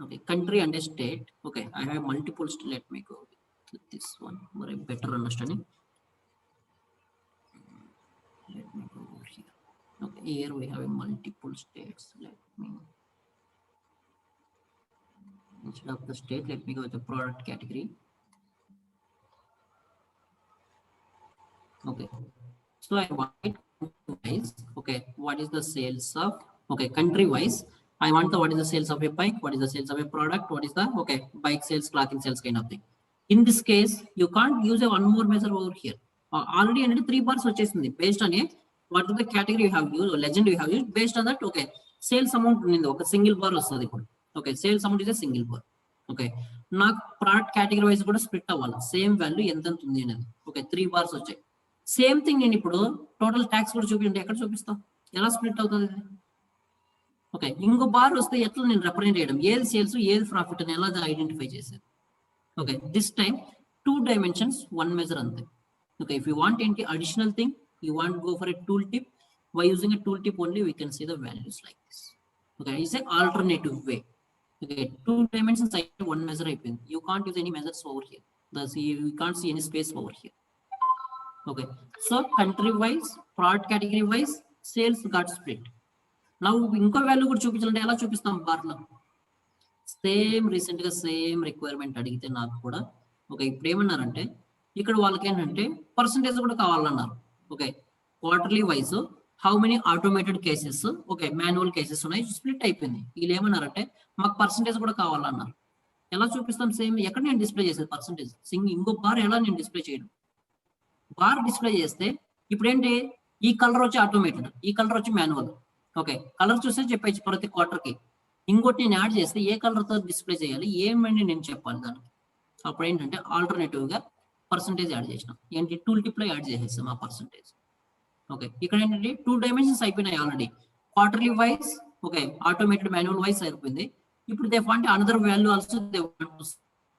Okay, country and a state. Okay, I have multiple. Let me go with this one for a better understanding. Let me go over here. Okay, here we have a multiple states. Let me, instead of the state, let me go with the product category. Okay, so I want it wise. Okay, what is the sales of, okay, country wise I want the what is the sales of a bike, what is the sales of a product, what is the okay bike sales, clothing sales kind of thing. In this case you can't use a one more measure over here. Already and 3 bars వచ్చేసింది based on a what is the category you have used or legend you have used. Based on that okay sales amount ఉంది, ఒక single bar వస్తుంది ఇప్పుడు. Okay, sales amount is a single bar. Okay, నాకు product category wise కూడా split అవ్వాలి, same value ఎంత ఉంది అనేది. ఓకే, 3 బార్స్ వచ్చాయి. సేమ్ థింగ్ నేను ఇప్పుడు టోటల్ ట్యాక్స్ కూడా చూపించండి, ఎక్కడ చూపిస్తాం, ఎలా స్ప్లిట్ అవుతుంది? ఓకే, ఇంకో బార్ వస్తే ఎట్లా నేను రిప్రజెంట్ చేయడం, ఏది సేల్స్ ఏది ప్రాఫిట్ అని ఎలా ఐడెంటిఫై చేసేది? Okay, this time 2 dimensions 1 measure అంతే. ఓకే, ఇఫ్ యూ వాంట్ ఏంటి additional thing, you want go for a tool tip. By using a tool tip only we can see the values like this. Okay, it's a alternative way. Okay, 2 dimensions అయితే 1 measure అయిపోయింది. You can't use any measures over here, you can't see any space over here. Okay, so country wise, product category wise, sales got split. Now ఇంకో value కూడా చూపించాలంటే ఎలా చూపిస్తాం? Bar లో same recent గా same requirement అడిగితే నాకు కూడా ఓకే ఇప్పుడు ఏమన్నారంటే ఇక్కడ వాళ్ళకి ఏంటంటే పర్సంటేజ్ కూడా కావాలన్నారు. Okay, quarterly wise how many automated cases, okay manual cases ఉన్నాయి, స్ప్లిట్ అయిపోయింది. వీళ్ళు ఏమన్నారంటే మాకు పర్సంటేజ్ కూడా కావాలన్నారు. ఎలా చూపిస్తాం? సేమ్ ఎక్కడ నేను డిస్ప్లే చేసేది పర్సంటేజ్, ఇంకో బార్ ఎలా నేను డిస్ప్లే చేయడం? బార్ డిస్ప్లే చేస్తే ఇప్పుడు ఏంటి, ఈ కలర్ వచ్చి ఆటోమేటెడ్, ఈ కలర్ వచ్చి మాన్యువల్. ఓకే, కలర్ చూస్తే చెప్పేసి ప్రతి క్వార్టర్ కి. ఇంకోటి నేను యాడ్ చేస్తే ఏ కలర్ తో డిస్ప్లే చేయాలి ఏమని నేను చెప్పాలి దానికి. అప్పుడు ఏంటంటే ఆల్టర్నేటివ్ గా పర్సంటేజ్ యాడ్ చేసినాం. ఏంటి టూల్ టిప్ లో యాడ్ చేసేస్తాం ఆ పర్సంటేజ్. ఓకే, ఇక్కడ ఏంటంటే 2 dimensions అయిపోయినాయి already, quarterly wise okay automated manual wise అయిపోయింది. ఇప్పుడు they want another value also they want.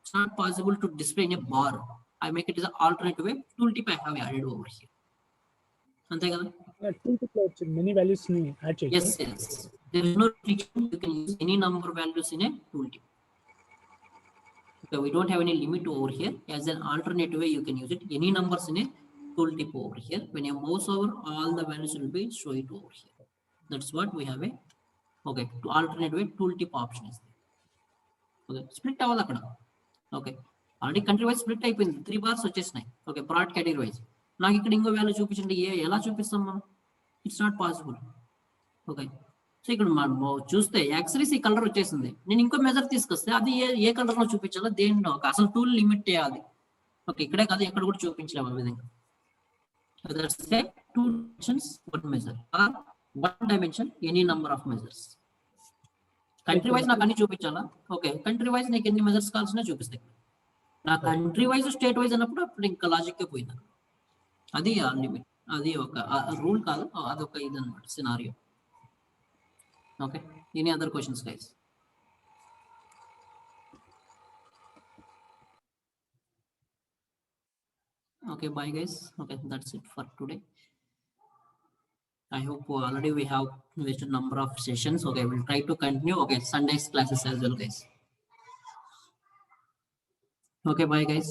It's not possible to display in a bar. I make it as an alternate way. Tooltip I have added over here. అంతే కదా? tooltip లో వచ్చి many values ని add చేయొచ్చు. Yes, yes. There is no restriction. You can use any number values in a tooltip. Okay, we don't have any limit over here. As an alternate way, you can use it. Any numbers in a tooltip over here. When you mouse over, all the values will be show it over here. That's what we have a okay. To alternate way, tooltip option is there. Okay, split అవ్వాలి అక్కడ. Okay, already country wise split అయిపోయింది. 3 bars వచ్చేసినాయి. Okay, broad category wise. నాకు ఇక్కడ ఇంకో value చూపించండి. ఎలా చూపిస్తాం మనం? It's not possible. Okay, so ఇక్కడ మనం చూస్తే యాక్సరీస్ ఈ కలర్ వచ్చేసింది. నేను ఇంకో మెజర్ తీసుకొస్తే అది ఏ కలర్ లో చూపించాలో దేనిలో అసలు టూల్ లిమిట్ చేయాలి. ఓకే, ఇక్కడే కాదు ఎక్కడ కూడా చూపించలేము ఆ విధంగా. Two dimensions one measure or one dimension any number of measures. Country wise నాకు అన్ని చూపించాలా? ఓకే, కంట్రీ వైజ్ నీకు ఎన్ని మెజర్స్ కావాల్సిన చూపిస్తాయి. నా కంట్రీ వైజ్ స్టేట్ వైజ్ అన్నప్పుడు అప్పుడు ఇంకా లాజిక్ పోయింది. అది లిమిట్, అది ఒక రూల్ కాదు, అదొక ఇది అనమాట scenario. Okay, any other questions, guys? Okay, bye guys. Okay, that's it for today. I hope already we have wasted number of sessions. Okay, we'll try to continue. Okay, Sunday's classes as well, guys. Okay, bye guys.